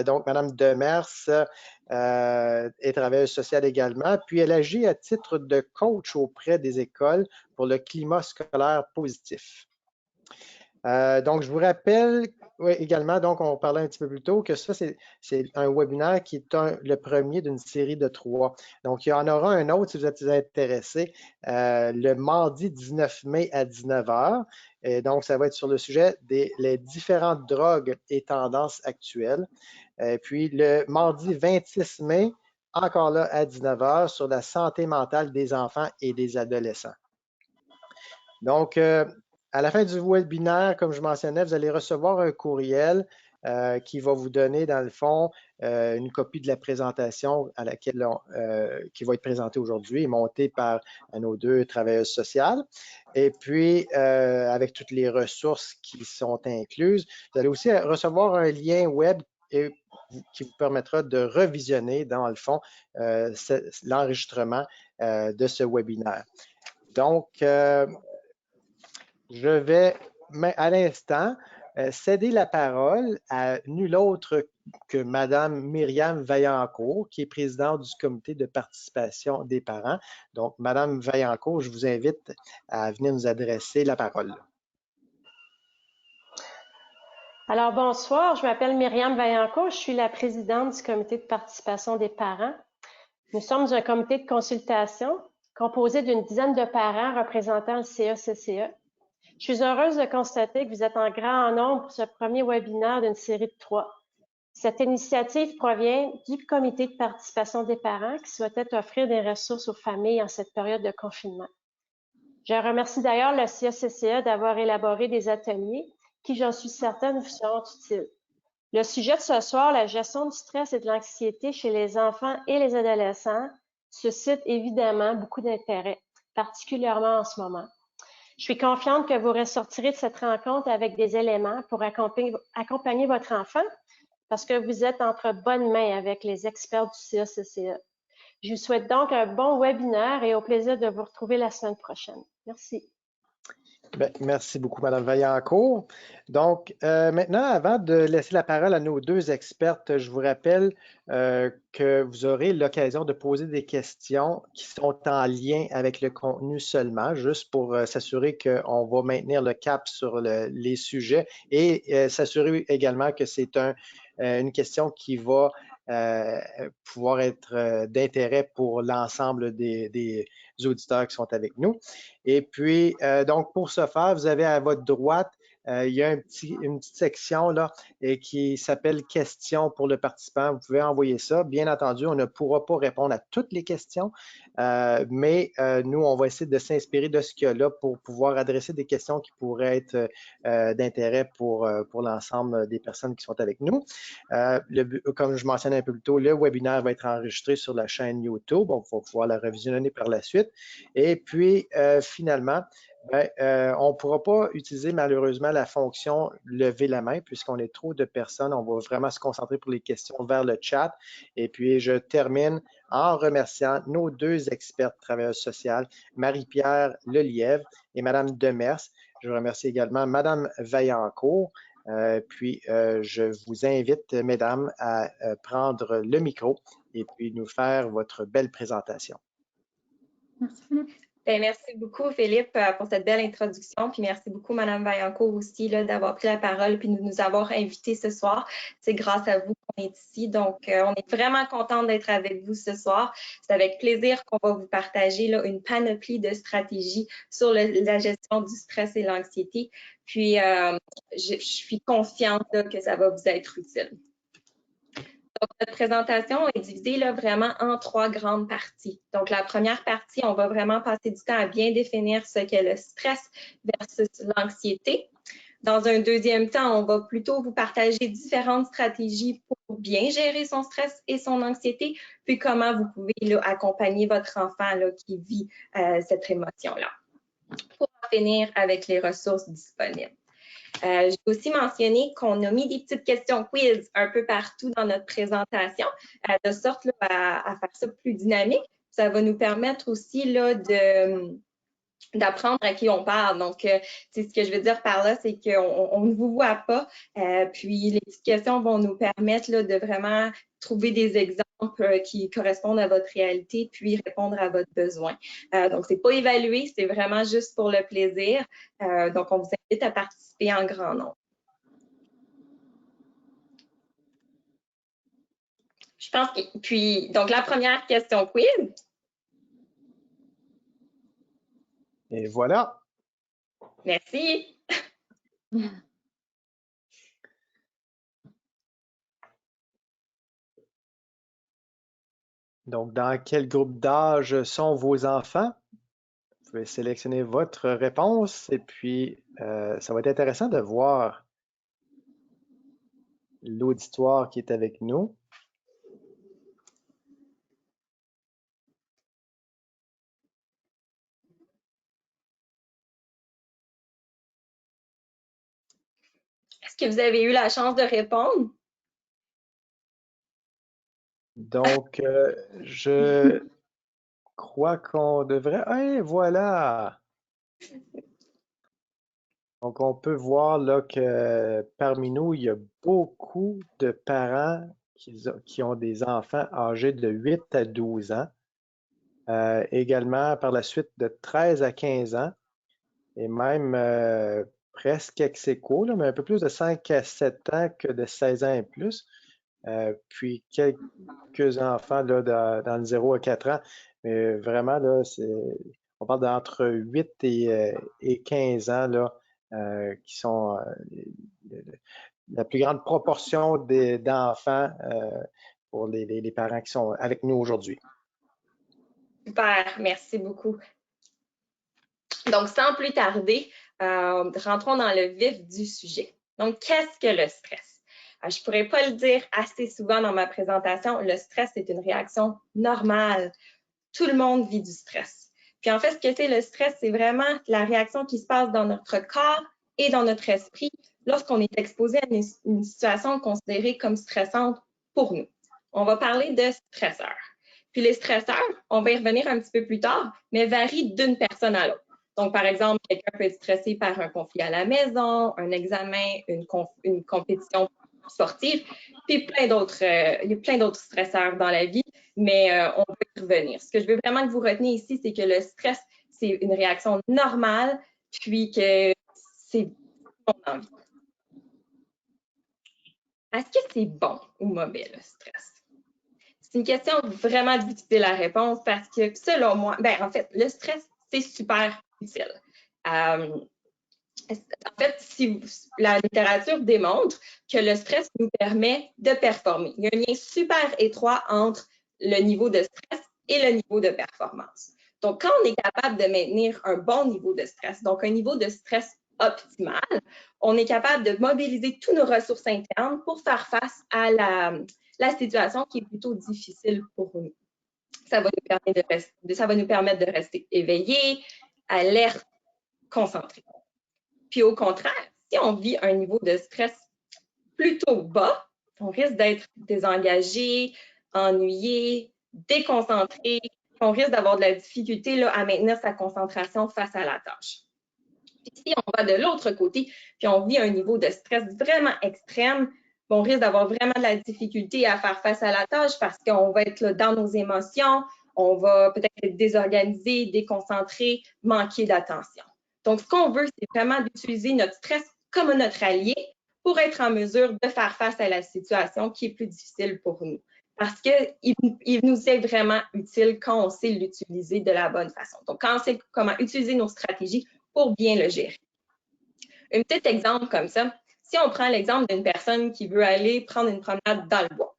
Donc, Mme Demers est travailleuse sociale également, puis elle agit à titre de coach auprès des écoles pour le climat scolaire positif. Donc, je vous rappelle également, donc on parlait un petit peu plus tôt, que ça, c'est un webinaire qui est le premier d'une série de 3. Donc, il y en aura un autre si vous êtes intéressé le mardi 19 mai à 19 h. Et donc, ça va être sur le sujet des les différentes drogues et tendances actuelles. Et puis, le mardi 26 mai, encore là à 19 h, sur la santé mentale des enfants et des adolescents. Donc, à la fin du webinaire, comme je mentionnais, vous allez recevoir un courriel qui va vous donner, dans le fond, une copie de la présentation qui va être présentée aujourd'hui et montée par nos 2 travailleuses sociales. Et puis, avec toutes les ressources qui sont incluses, vous allez aussi recevoir un lien web qui vous permettra de revisionner, dans le fond, l'enregistrement de ce webinaire. Donc, je vais à l'instant céder la parole à nul autre que Mme Myriam Vaillancourt, qui est présidente du comité de participation des parents. Donc, Mme Vaillancourt, je vous invite à venir nous adresser la parole. Alors, bonsoir, je m'appelle Myriam Vaillancourt, je suis la présidente du comité de participation des parents. Nous sommes un comité de consultation composé d'une dizaine de parents représentant le CA-CCE. Je suis heureuse de constater que vous êtes en grand nombre pour ce premier webinaire d'une série de 3. Cette initiative provient du comité de participation des parents qui souhaitait offrir des ressources aux familles en cette période de confinement. Je remercie d'ailleurs le CA-CCE d'avoir élaboré des ateliers qui, j'en suis certaine, vous seront utiles. Le sujet de ce soir, la gestion du stress et de l'anxiété chez les enfants et les adolescents, suscite évidemment beaucoup d'intérêt, particulièrement en ce moment. Je suis confiante que vous ressortirez de cette rencontre avec des éléments pour accompagner votre enfant parce que vous êtes entre bonnes mains avec les experts du CA-CCE. Je vous souhaite donc un bon webinaire et au plaisir de vous retrouver la semaine prochaine. Merci. Bien, merci beaucoup, Mme Vaillancourt. Donc, maintenant, avant de laisser la parole à nos 2 expertes, je vous rappelle que vous aurez l'occasion de poser des questions qui sont en lien avec le contenu seulement, juste pour s'assurer qu'on va maintenir le cap sur les sujets et s'assurer également que c'est une question qui va pouvoir être d'intérêt pour l'ensemble des auditeurs qui sont avec nous. Et puis, donc, pour ce faire, vous avez à votre droite, il y a une petite section là qui s'appelle « Questions pour le participant ». Vous pouvez envoyer ça. Bien entendu, on ne pourra pas répondre à toutes les questions, mais nous, on va essayer de s'inspirer de ce qu'il y a là pour pouvoir adresser des questions qui pourraient être d'intérêt pour l'ensemble des personnes qui sont avec nous. Comme je mentionnais un peu plus tôt, le webinaire va être enregistré sur la chaîne YouTube. On va pouvoir la revisionner par la suite. Et puis, finalement, on ne pourra pas utiliser malheureusement la fonction « lever la main » puisqu'on est trop de personnes. On va vraiment se concentrer pour les questions vers le chat. Et puis, je termine en remerciant nos 2 expertes travailleuses sociales, Marie-Pierre Lelièvre et Mme Demers. Je remercie également Mme Vaillancourt. Puis, je vous invite, mesdames, à prendre le micro et puis nous faire votre belle présentation. Merci, Philippe. Bien, merci beaucoup, Philippe, pour cette belle introduction. Puis merci beaucoup, Mme Vaillancourt aussi, d'avoir pris la parole puis de nous avoir invités ce soir. C'est grâce à vous qu'on est ici. Donc, on est vraiment contente d'être avec vous ce soir. C'est avec plaisir qu'on va vous partager là, une panoplie de stratégies sur la gestion du stress et l'anxiété. Puis, je suis confiante là, que ça va vous être utile. Donc, notre présentation est divisée là, vraiment en 3 grandes parties. Donc, la première partie, on va vraiment passer du temps à bien définir ce qu'est le stress versus l'anxiété. Dans un deuxième temps, on va plutôt vous partager différentes stratégies pour bien gérer son stress et son anxiété, puis comment vous pouvez là, accompagner votre enfant là, qui vit cette émotion-là. Pour en finir avec les ressources disponibles. J'ai aussi mentionné qu'on a mis des petites questions quiz un peu partout dans notre présentation, de sorte là, à faire ça plus dynamique. Ça va nous permettre aussi là, d'apprendre à qui on parle. Donc, ce que je veux dire par là, c'est qu'on ne vous voit pas. Puis, les petites questions vont nous permettre là, de vraiment trouver des exemples qui correspondent à votre réalité, puis répondre à votre besoin. Donc, c'est pas évalué, c'est vraiment juste pour le plaisir. Donc, on vous invite à participer en grand nombre. Je pense que, puis, donc, la première question quiz. Et voilà. Merci. Donc, dans quel groupe d'âge sont vos enfants? Vous pouvez sélectionner votre réponse et puis ça va être intéressant de voir l'auditoire qui est avec nous. Est-ce que vous avez eu la chance de répondre? Donc, je crois qu'on devrait... Ah, voilà! Donc, on peut voir là que parmi nous, il y a beaucoup de parents qui ont des enfants âgés de 8 à 12 ans. Également, par la suite, de 13 à 15 ans. Et même presque ex aequo, là, mais un peu plus de 5 à 7 ans que de 16 ans et plus. Puis quelques enfants là, dans le 0 à 4 ans. Mais vraiment, là, on parle d'entre 8 et 15 ans là, qui sont la plus grande proportion d'enfants pour les parents qui sont avec nous aujourd'hui. Super, merci beaucoup. Donc, sans plus tarder, rentrons dans le vif du sujet. Donc, qu'est-ce que le stress? Je ne pourrais pas le dire assez souvent dans ma présentation, le stress est une réaction normale. Tout le monde vit du stress. Puis en fait, ce que c'est le stress, c'est vraiment la réaction qui se passe dans notre corps et dans notre esprit lorsqu'on est exposé à une situation considérée comme stressante pour nous. On va parler de stresseurs. Puis les stresseurs, on va y revenir un petit peu plus tard, mais varient d'une personne à l'autre. Donc, par exemple, quelqu'un peut être stressé par un conflit à la maison, un examen, une compétition sportive, puis il y a plein d'autres stresseurs dans la vie, mais on va y revenir. Ce que je veux vraiment que vous reteniez ici, c'est que le stress, c'est une réaction normale, puis que c'est bon dans la vie. Est-ce que c'est bon ou mauvais, le stress? C'est une question vraiment difficile à répondre parce que, selon moi, en fait, le stress, c'est super utile. En fait, si la littérature démontre que le stress nous permet de performer. Il y a un lien super étroit entre le niveau de stress et le niveau de performance. Donc, quand on est capable de maintenir un bon niveau de stress, donc un niveau de stress optimal, on est capable de mobiliser toutes nos ressources internes pour faire face à la situation qui est plutôt difficile pour nous. Ça va nous permettre de rester éveillés, alertes, concentrés. Puis au contraire, si on vit un niveau de stress plutôt bas, on risque d'être désengagé, ennuyé, déconcentré, on risque d'avoir de la difficulté là, à maintenir sa concentration face à la tâche. Puis si on va de l'autre côté, puis on vit un niveau de stress vraiment extrême, on risque d'avoir vraiment de la difficulté à faire face à la tâche parce qu'on va être là, dans nos émotions, on va peut-être être désorganisé, déconcentré, manquer d'attention. Donc, ce qu'on veut, c'est vraiment d'utiliser notre stress comme notre allié pour être en mesure de faire face à la situation qui est plus difficile pour nous. Parce qu'il nous est vraiment utile quand on sait l'utiliser de la bonne façon. Donc, quand on sait comment utiliser nos stratégies pour bien le gérer. Un petit exemple comme ça, si on prend l'exemple d'une personne qui veut aller prendre une promenade dans le bois.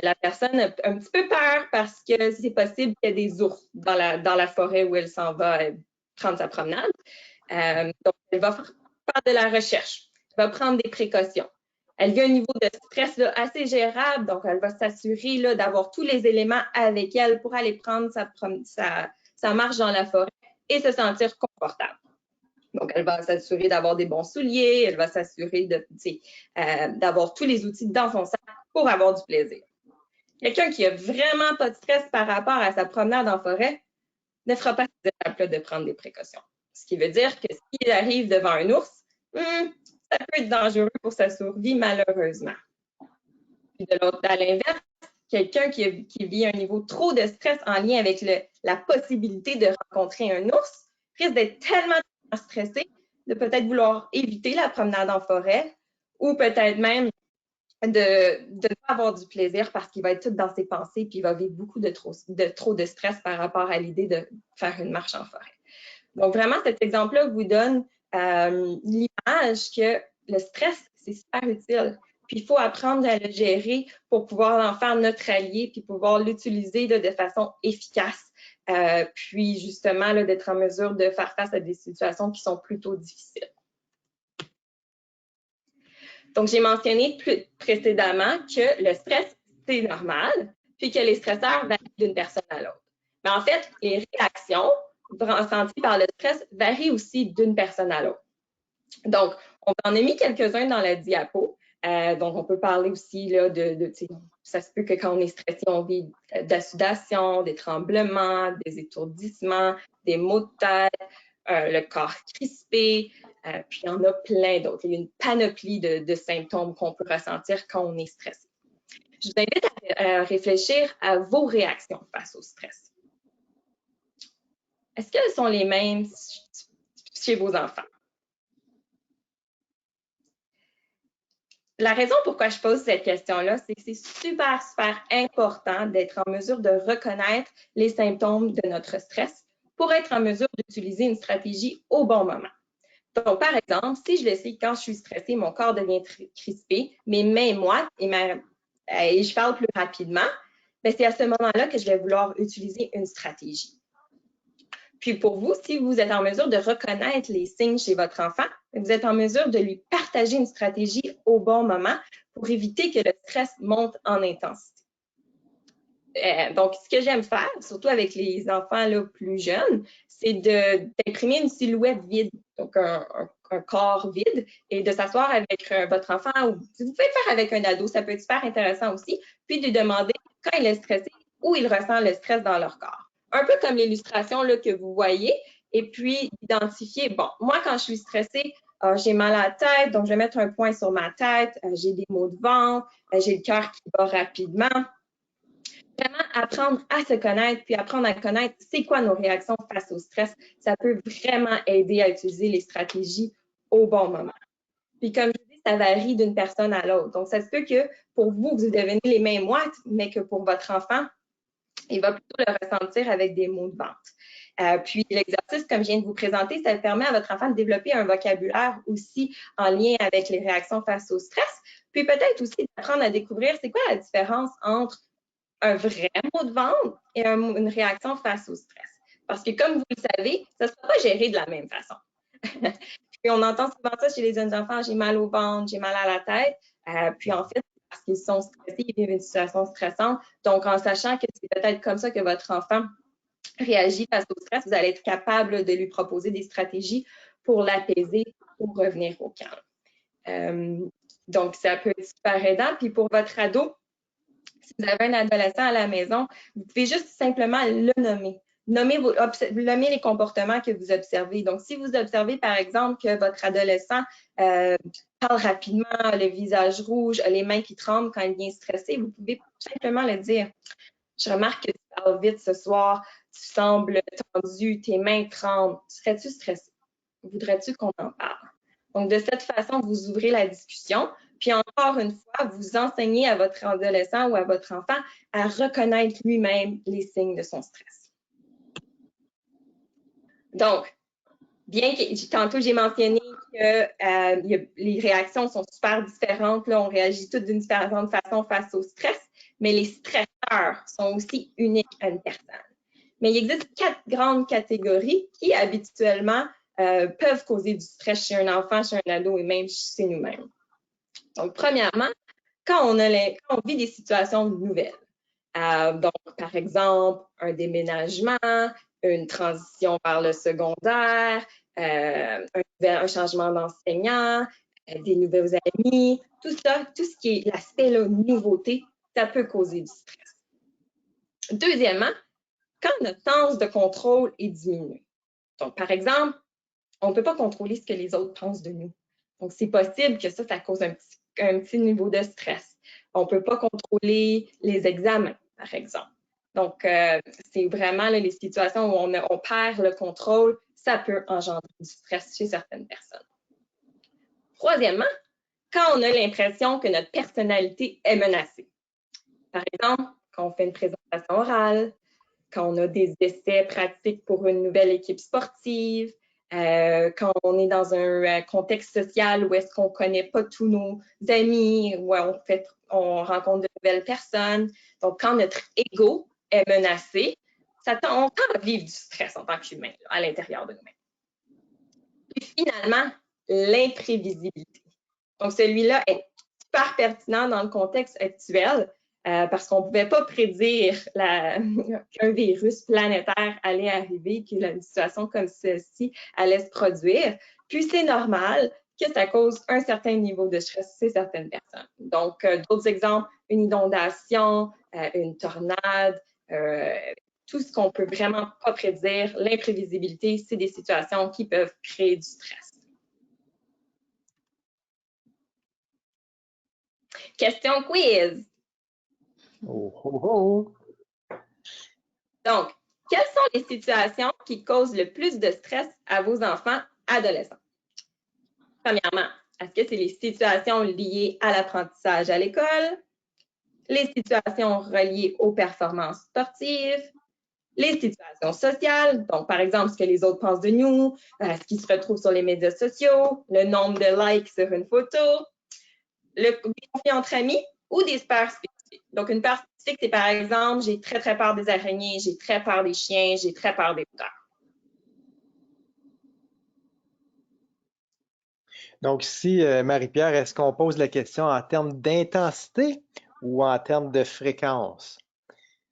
La personne a un petit peu peur parce que c'est possible qu'il y ait des ours dans la forêt où elle s'en va prendre sa promenade. Donc, elle va faire de la recherche, elle va prendre des précautions. Elle a un niveau de stress là, assez gérable, donc elle va s'assurer d'avoir tous les éléments avec elle pour aller prendre sa marche dans la forêt et se sentir confortable. Donc, elle va s'assurer d'avoir des bons souliers, elle va s'assurer d'avoir tous les outils dans son sac pour avoir du plaisir. Quelqu'un qui n'a vraiment pas de stress par rapport à sa promenade en forêt, ne fera pas ces étapes-là de prendre des précautions. Ce qui veut dire que s'il arrive devant un ours, ça peut être dangereux pour sa survie, malheureusement. Puis de l'autre, à l'inverse, quelqu'un qui vit un niveau trop de stress en lien avec la possibilité de rencontrer un ours risque d'être tellement stressé de peut-être vouloir éviter la promenade en forêt ou peut-être même de ne pas avoir du plaisir parce qu'il va être tout dans ses pensées puis il va vivre beaucoup de trop de stress par rapport à l'idée de faire une marche en forêt. Donc, vraiment, cet exemple-là vous donne l'image que le stress, c'est super utile. Puis, il faut apprendre à le gérer pour pouvoir en faire notre allié puis pouvoir l'utiliser de façon efficace. Puis, justement, d'être en mesure de faire face à des situations qui sont plutôt difficiles. Donc, j'ai mentionné précédemment que le stress, c'est normal, puis que les stresseurs varient d'une personne à l'autre. Mais en fait, les réactions ressenties par le stress varient aussi d'une personne à l'autre. Donc, on en a mis quelques-uns dans la diapo. Donc, on peut parler aussi là, ça se peut que quand on est stressé, on vit de la sudation, des tremblements, des étourdissements, des maux de tête, le corps crispé, puis il y en a plein d'autres. Il y a une panoplie de symptômes qu'on peut ressentir quand on est stressé. Je vous invite à réfléchir à vos réactions face au stress. Est-ce qu'elles sont les mêmes chez vos enfants? La raison pourquoi je pose cette question-là, c'est que c'est super, super important d'être en mesure de reconnaître les symptômes de notre stress pour être en mesure d'utiliser une stratégie au bon moment. Donc, par exemple, si je le sais, quand je suis stressée, mon corps devient crispé, mes mains moites et je parle plus rapidement, bien, c'est à ce moment-là que je vais vouloir utiliser une stratégie. Puis pour vous, si vous êtes en mesure de reconnaître les signes chez votre enfant, vous êtes en mesure de lui partager une stratégie au bon moment pour éviter que le stress monte en intensité. Donc, ce que j'aime faire, surtout avec les enfants là, plus jeunes, c'est d'imprimer une silhouette vide, donc un corps vide, et de s'asseoir avec votre enfant, ou vous pouvez le faire avec un ado, ça peut être super intéressant aussi, puis de lui demander quand il est stressé, où il ressent le stress dans leur corps. Un peu comme l'illustration que vous voyez, et puis d'identifier, bon, moi quand je suis stressée, j'ai mal à la tête, donc je vais mettre un point sur ma tête, j'ai des maux de ventre, j'ai le cœur qui bat rapidement. Vraiment apprendre à se connaître, puis apprendre à connaître c'est quoi nos réactions face au stress, ça peut vraiment aider à utiliser les stratégies au bon moment. Puis comme je dis, ça varie d'une personne à l'autre. Donc, ça se peut que pour vous, vous devenez les mains moites, mais que pour votre enfant, il va plutôt le ressentir avec des maux de ventre. Puis l'exercice, comme je viens de vous présenter, ça permet à votre enfant de développer un vocabulaire aussi en lien avec les réactions face au stress. Puis peut-être aussi d'apprendre à découvrir c'est quoi la différence entre un vrai mot de ventre et une réaction face au stress. Parce que comme vous le savez, ça ne sera pas géré de la même façon. Puis on entend souvent ça chez les jeunes enfants, j'ai mal au ventre, j'ai mal à la tête. Puis en fait, parce qu'ils sont stressés, ils vivent une situation stressante. Donc, en sachant que c'est peut-être comme ça que votre enfant réagit face au stress, vous allez être capable de lui proposer des stratégies pour l'apaiser, pour revenir au calme. Donc, ça peut être super aidant. Puis pour votre ado, si vous avez un adolescent à la maison, vous pouvez juste simplement le nommer. Nommer les comportements que vous observez. Donc, si vous observez, par exemple, que votre adolescent parle rapidement, le visage rouge, les mains qui tremblent quand il vient stressé, vous pouvez simplement le dire. Je remarque que tu parles vite ce soir, tu sembles tendu, tes mains tremblent. Serais-tu stressé? Voudrais-tu qu'on en parle? Donc, de cette façon, vous ouvrez la discussion. Puis encore une fois, vous enseignez à votre adolescent ou à votre enfant à reconnaître lui-même les signes de son stress. Donc, bien que tantôt j'ai mentionné que les réactions sont super différentes, là, on réagit toutes d'une différente façon face au stress, mais les stresseurs sont aussi uniques à une personne. Mais il existe 4 grandes catégories qui habituellement peuvent causer du stress chez un enfant, chez un ado et même chez nous-mêmes. Donc, premièrement, quand on vit des situations nouvelles, donc, par exemple, un déménagement, une transition vers le secondaire, un changement d'enseignant, des nouveaux amis, tout ça, tout ce qui est l'aspect nouveauté, ça peut causer du stress. Deuxièmement, quand notre sens de contrôle est diminué. Donc, par exemple, on ne peut pas contrôler ce que les autres pensent de nous. Donc, c'est possible que ça cause un petit niveau de stress. On ne peut pas contrôler les examens, par exemple. Donc, c'est vraiment là, les situations où on perd le contrôle, ça peut engendrer du stress chez certaines personnes. Troisièmement, quand on a l'impression que notre personnalité est menacée. Par exemple, quand on fait une présentation orale, quand on a des essais pratiques pour une nouvelle équipe sportive, quand on est dans un contexte social où est-ce qu'on ne connaît pas tous nos amis, où on rencontre de nouvelles personnes. Donc, quand notre ego est menacé, on tend à vivre du stress en tant qu'humain à l'intérieur de nous-mêmes. Puis finalement, l'imprévisibilité. Donc, celui-là est super pertinent dans le contexte actuel parce qu'on ne pouvait pas prédire qu'un virus planétaire allait arriver, qu'une situation comme celle-ci allait se produire. Puis, c'est normal que ça cause un certain niveau de stress chez certaines personnes. Donc, d'autres exemples, une inondation, une tornade, tout ce qu'on ne peut vraiment pas prédire, l'imprévisibilité, c'est des situations qui peuvent créer du stress. Question quiz. Oh, oh, oh. Donc, quelles sont les situations qui causent le plus de stress à vos enfants adolescents? Premièrement, est-ce que c'est les situations liées à l'apprentissage à l'école, les situations reliées aux performances sportives, les situations sociales, donc par exemple ce que les autres pensent de nous, ce qui se retrouve sur les médias sociaux, le nombre de likes sur une photo, le conflit entre amis ou des peurs spécifiques. Donc, une peur spécifique, c'est par exemple, j'ai très, très peur des araignées, j'ai très peur des chiens, j'ai très peur des hauteurs. Donc, ici, Marie-Pierre, est-ce qu'on pose la question en termes d'intensité ou en termes de fréquence?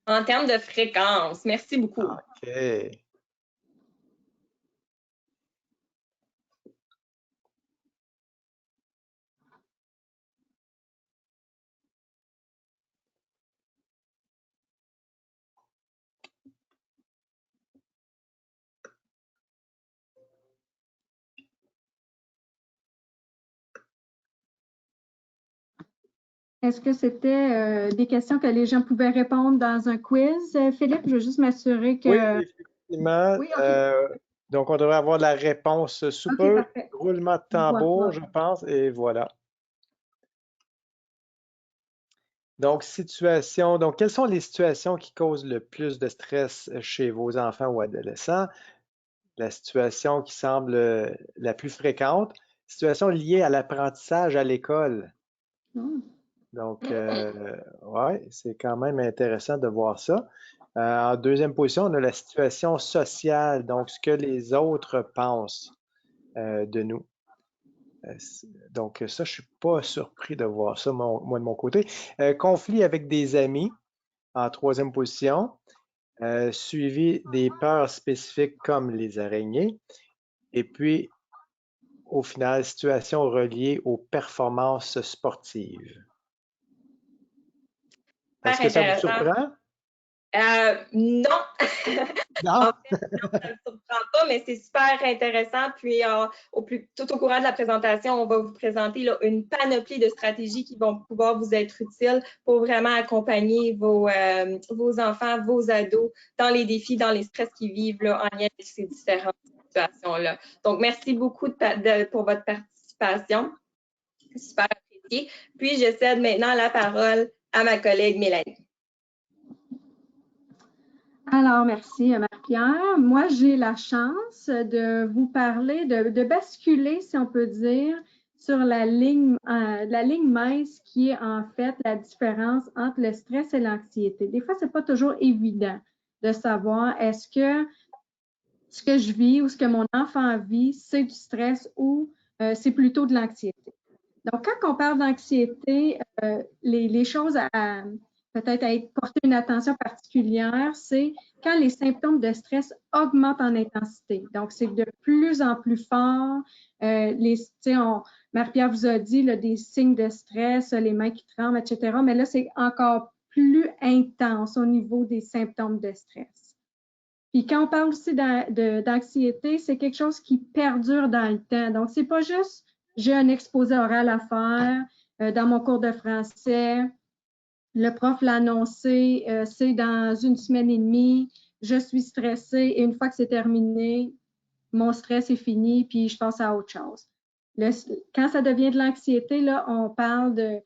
En termes de fréquence, merci beaucoup. OK. Est-ce que c'était des questions que les gens pouvaient répondre dans un quiz, Philippe? Je veux juste m'assurer que... Oui, effectivement. Oui, OK. Donc, on devrait avoir la réponse sous OK, peu. parfait. Roulement de tambour, je pense, et voilà. Donc, quelles sont les situations qui causent le plus de stress chez vos enfants ou adolescents? La situation qui semble la plus fréquente, situation liée à l'apprentissage à l'école. Donc, ouais, c'est quand même intéressant de voir ça. En deuxième position, on a la situation sociale, donc ce que les autres pensent de nous. Donc, ça, je ne suis pas surpris de voir ça, moi, de mon côté. Conflit avec des amis, en troisième position, suivi des peurs spécifiques comme les araignées. Et puis, au final, situation reliée aux performances sportives. Est-ce que ça vous surprend? Non. Non? En fait, non, ça ne me surprend pas, mais c'est super intéressant. Puis, tout au courant de la présentation, on va vous présenter là, une panoplie de stratégies qui vont pouvoir vous être utiles pour vraiment accompagner vos enfants, vos ados dans les défis, dans les stress qu'ils vivent là, en lien avec ces différentes situations-là. Donc, merci beaucoup pour votre participation. Super apprécié. Puis, je cède maintenant la parole à ma collègue Mélanie. Alors, merci Marie-Pierre. Moi, j'ai la chance de vous parler, de basculer, si on peut dire, sur la ligne mince qui est en fait la différence entre le stress et l'anxiété. Des fois, ce n'est pas toujours évident de savoir est-ce que ce que je vis ou ce que mon enfant vit, c'est du stress ou c'est plutôt de l'anxiété. Donc, quand on parle d'anxiété, les choses à peut-être à porter une attention particulière, c'est quand les symptômes de stress augmentent en intensité. Donc, c'est de plus en plus fort. Marie-Pierre vous a dit là, des signes de stress, les mains qui tremblent, etc. Mais là, c'est encore plus intense au niveau des symptômes de stress. Puis quand on parle aussi d'anxiété, c'est quelque chose qui perdure dans le temps. Donc, c'est pas juste j'ai un exposé oral à faire dans mon cours de français, le prof l'a annoncé, c'est dans une semaine et demie, je suis stressée et une fois que c'est terminé, mon stress est fini, puis je passe à autre chose. Quand ça devient de l'anxiété, là, on parle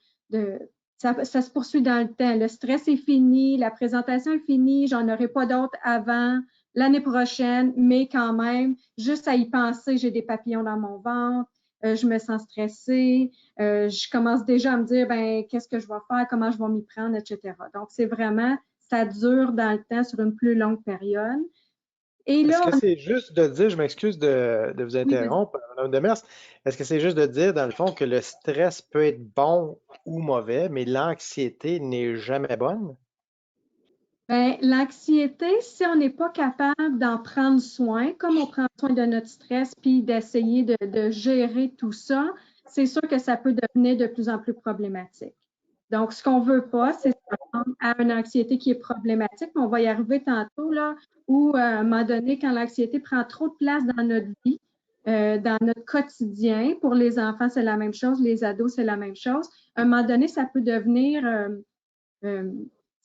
ça se poursuit dans le temps. Le stress est fini, la présentation est finie, j'en aurai pas d'autres avant l'année prochaine, mais quand même, juste à y penser, j'ai des papillons dans mon ventre, je me sens stressée, je commence déjà à me dire, ben, qu'est-ce que je vais faire, comment je vais m'y prendre, etc. Donc, c'est vraiment, ça dure dans le temps sur une plus longue période. Et Est-ce là, que c'est juste de dire, je m'excuse de vous oui, interrompre, Mme Demers, est-ce que c'est juste de dire, dans le fond, que le stress peut être bon ou mauvais, mais l'anxiété n'est jamais bonne? ben, l'anxiété, si on n'est pas capable d'en prendre soin, comme on prend soin de notre stress, puis d'essayer de gérer tout ça, c'est sûr que ça peut devenir de plus en plus problématique. Donc, ce qu'on ne veut pas, c'est s'attendre à une anxiété qui est problématique. On va y arriver tantôt, là, où à un moment donné, quand l'anxiété prend trop de place dans notre vie, dans notre quotidien, pour les enfants, c'est la même chose, les ados, c'est la même chose. À un moment donné, ça peut devenir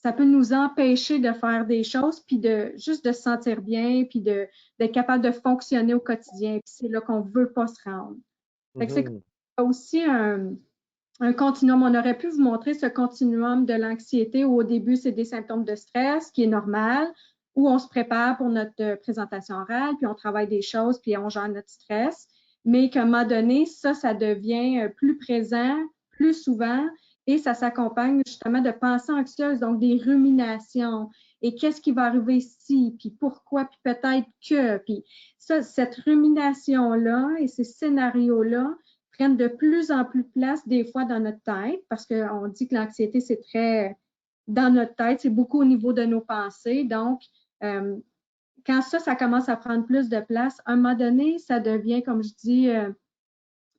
ça peut nous empêcher de faire des choses, puis juste de se sentir bien, puis d'être capable de fonctionner au quotidien. Puis c'est là qu'on ne veut pas se rendre. Fait que c'est aussi un continuum. On aurait pu vous montrer ce continuum de l'anxiété où au début, c'est des symptômes de stress, qui est normal, où on se prépare pour notre présentation orale, puis on travaille des choses, puis on gère notre stress. Mais qu'à un moment donné, ça devient plus présent, plus souvent, et ça s'accompagne justement de pensées anxieuses, donc des ruminations. Et qu'est-ce qui va arriver ici, puis pourquoi, puis peut-être que. Puis ça, cette rumination-là et ces scénarios-là prennent de plus en plus place des fois dans notre tête, parce qu'on dit que l'anxiété, c'est très dans notre tête, c'est beaucoup au niveau de nos pensées. Donc, quand ça commence à prendre plus de place, à un moment donné, ça devient, comme je dis,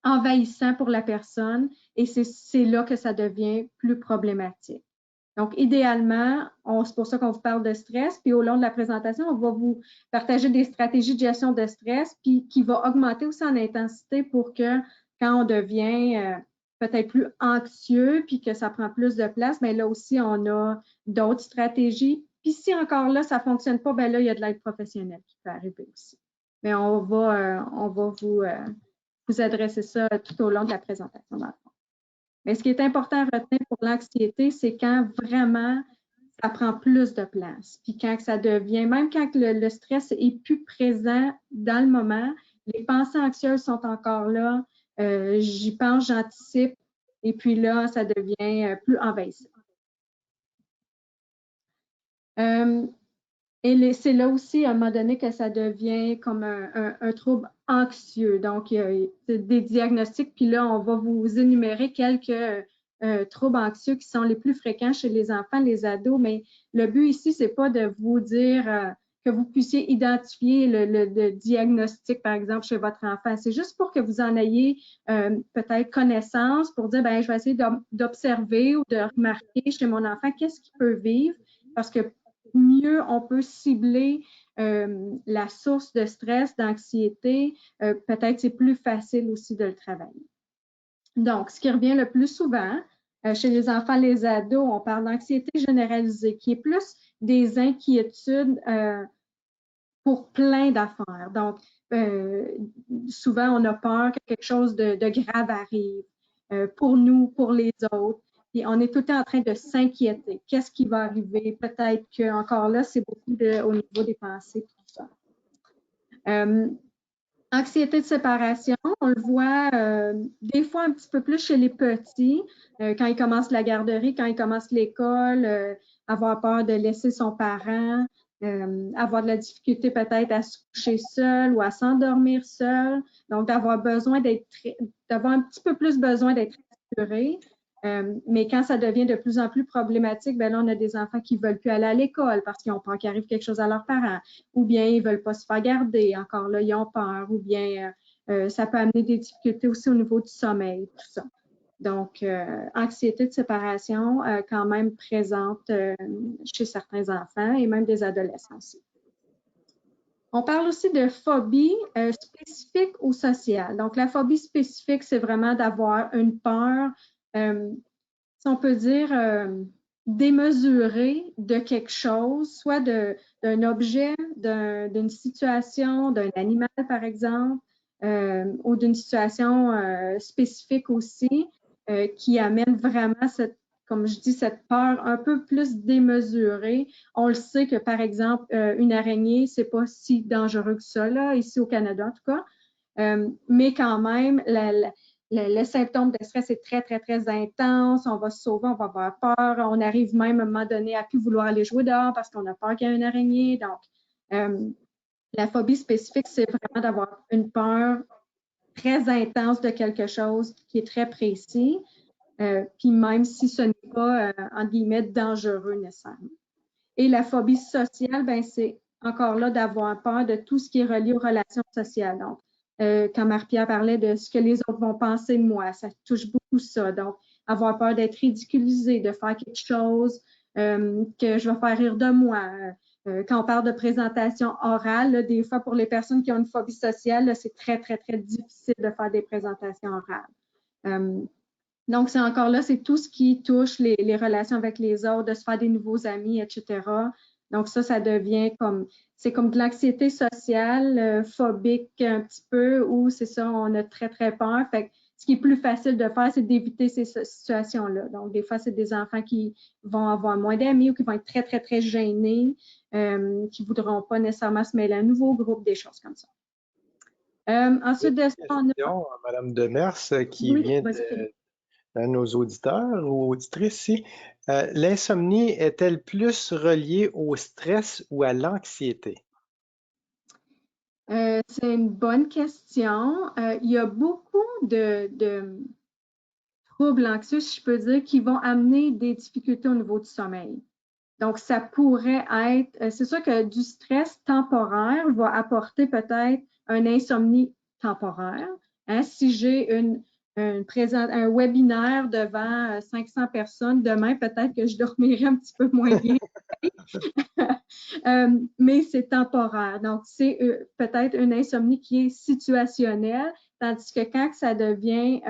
envahissant pour la personne et c'est là que ça devient plus problématique. Donc, idéalement, c'est pour ça qu'on vous parle de stress, puis au long de la présentation, on va vous partager des stratégies de gestion de stress, puis qui va augmenter aussi en intensité pour que quand on devient peut-être plus anxieux, puis que ça prend plus de place, bien là aussi, on a d'autres stratégies. Puis si encore là, ça ne fonctionne pas, bien là, il y a de l'aide professionnelle qui peut arriver aussi. Mais on va vous adresser ça tout au long de la présentation, dans le fond. Mais ce qui est important à retenir pour l'anxiété, c'est quand vraiment ça prend plus de place. Puis quand ça devient, même quand le stress est plus présent dans le moment, les pensées anxieuses sont encore là, j'y pense, j'anticipe, et puis là, ça devient plus envahissant. Et c'est là aussi, à un moment donné, que ça devient comme un trouble anxieux. Donc, il y a des diagnostics, puis là, on va vous énumérer quelques troubles anxieux qui sont les plus fréquents chez les enfants, les ados. Mais le but ici, c'est pas de vous dire que vous puissiez identifier le diagnostic, par exemple, chez votre enfant. C'est juste pour que vous en ayez peut-être connaissance, pour dire, ben, je vais essayer d'observer ou de remarquer chez mon enfant qu'est-ce qu'il peut vivre, parce que mieux on peut cibler la source de stress, d'anxiété, peut-être c'est plus facile aussi de le travailler. Donc, ce qui revient le plus souvent chez les enfants, les ados, on parle d'anxiété généralisée, qui est plus des inquiétudes pour plein d'affaires. Donc, souvent, on a peur que quelque chose de grave arrive pour nous, pour les autres. Et on est tout le temps en train de s'inquiéter. Qu'est-ce qui va arriver? Peut-être qu'encore là, c'est beaucoup au niveau des pensées, tout ça. Anxiété de séparation, on le voit des fois un petit peu plus chez les petits, quand ils commencent la garderie, quand ils commencent l'école, avoir peur de laisser son parent, avoir de la difficulté peut-être à se coucher seul ou à s'endormir seul, donc d'avoir un petit peu plus besoin d'être rassuré. Mais quand ça devient de plus en plus problématique, bien là, on a des enfants qui ne veulent plus aller à l'école parce qu'ils ont peur qu'il arrive quelque chose à leurs parents, ou bien ils ne veulent pas se faire garder, encore là, ils ont peur, ou bien ça peut amener des difficultés aussi au niveau du sommeil, tout ça. Donc, anxiété de séparation quand même présente chez certains enfants et même des adolescents aussi. On parle aussi de phobie spécifique ou sociale. Donc, la phobie spécifique, c'est vraiment d'avoir une peur, si on peut dire, démesurée de quelque chose, soit d'un objet, d'une situation, d'un animal, par exemple, ou d'une situation spécifique aussi, qui amène vraiment cette, comme je dis, cette peur un peu plus démesurée. On le sait que, par exemple, une araignée, c'est pas si dangereux que ça, là, ici au Canada en tout cas, mais quand même, le symptôme de stress est très, très, très intense. On va se sauver, on va avoir peur. On arrive même à un moment donné à plus vouloir aller jouer dehors parce qu'on a peur qu'il y ait une araignée. Donc, la phobie spécifique, c'est vraiment d'avoir une peur très intense de quelque chose qui est très précis, puis même si ce n'est pas, entre guillemets, dangereux nécessairement. Et la phobie sociale, ben, c'est encore là d'avoir peur de tout ce qui est relié aux relations sociales. Donc, quand Marie-Pierre parlait de ce que les autres vont penser de moi, ça touche beaucoup ça. Donc, avoir peur d'être ridiculisé, de faire quelque chose que je vais faire rire de moi. Quand on parle de présentation orale, là, des fois, pour les personnes qui ont une phobie sociale, c'est très, très, très difficile de faire des présentations orales. Donc, c'est encore là, c'est tout ce qui touche les relations avec les autres, de se faire des nouveaux amis, etc. Donc, ça devient comme, c'est comme de l'anxiété sociale, phobique un petit peu, où c'est ça, on a très, très peur. Fait que ce qui est plus facile de faire, c'est d'éviter ces situations-là. Donc, des fois, c'est des enfants qui vont avoir moins d'amis ou qui vont être très, très, très gênés, qui ne voudront pas nécessairement se mêler à un nouveau groupe, des choses comme ça. Ensuite de ça, on a... Madame Demers, qui Oui, vient de nos auditeurs ou auditrices ici. L'insomnie est-elle plus reliée au stress ou à l'anxiété? C'est une bonne question. Il y a beaucoup de troubles anxieux, si je peux dire, qui vont amener des difficultés au niveau du sommeil. Donc, ça pourrait être, c'est sûr que du stress temporaire va apporter peut-être une insomnie temporaire. Hein, si j'ai un webinaire devant 500 personnes, demain, peut-être que je dormirai un petit peu moins bien. Mais c'est temporaire. Donc, c'est peut-être une insomnie qui est situationnelle, tandis que quand ça devient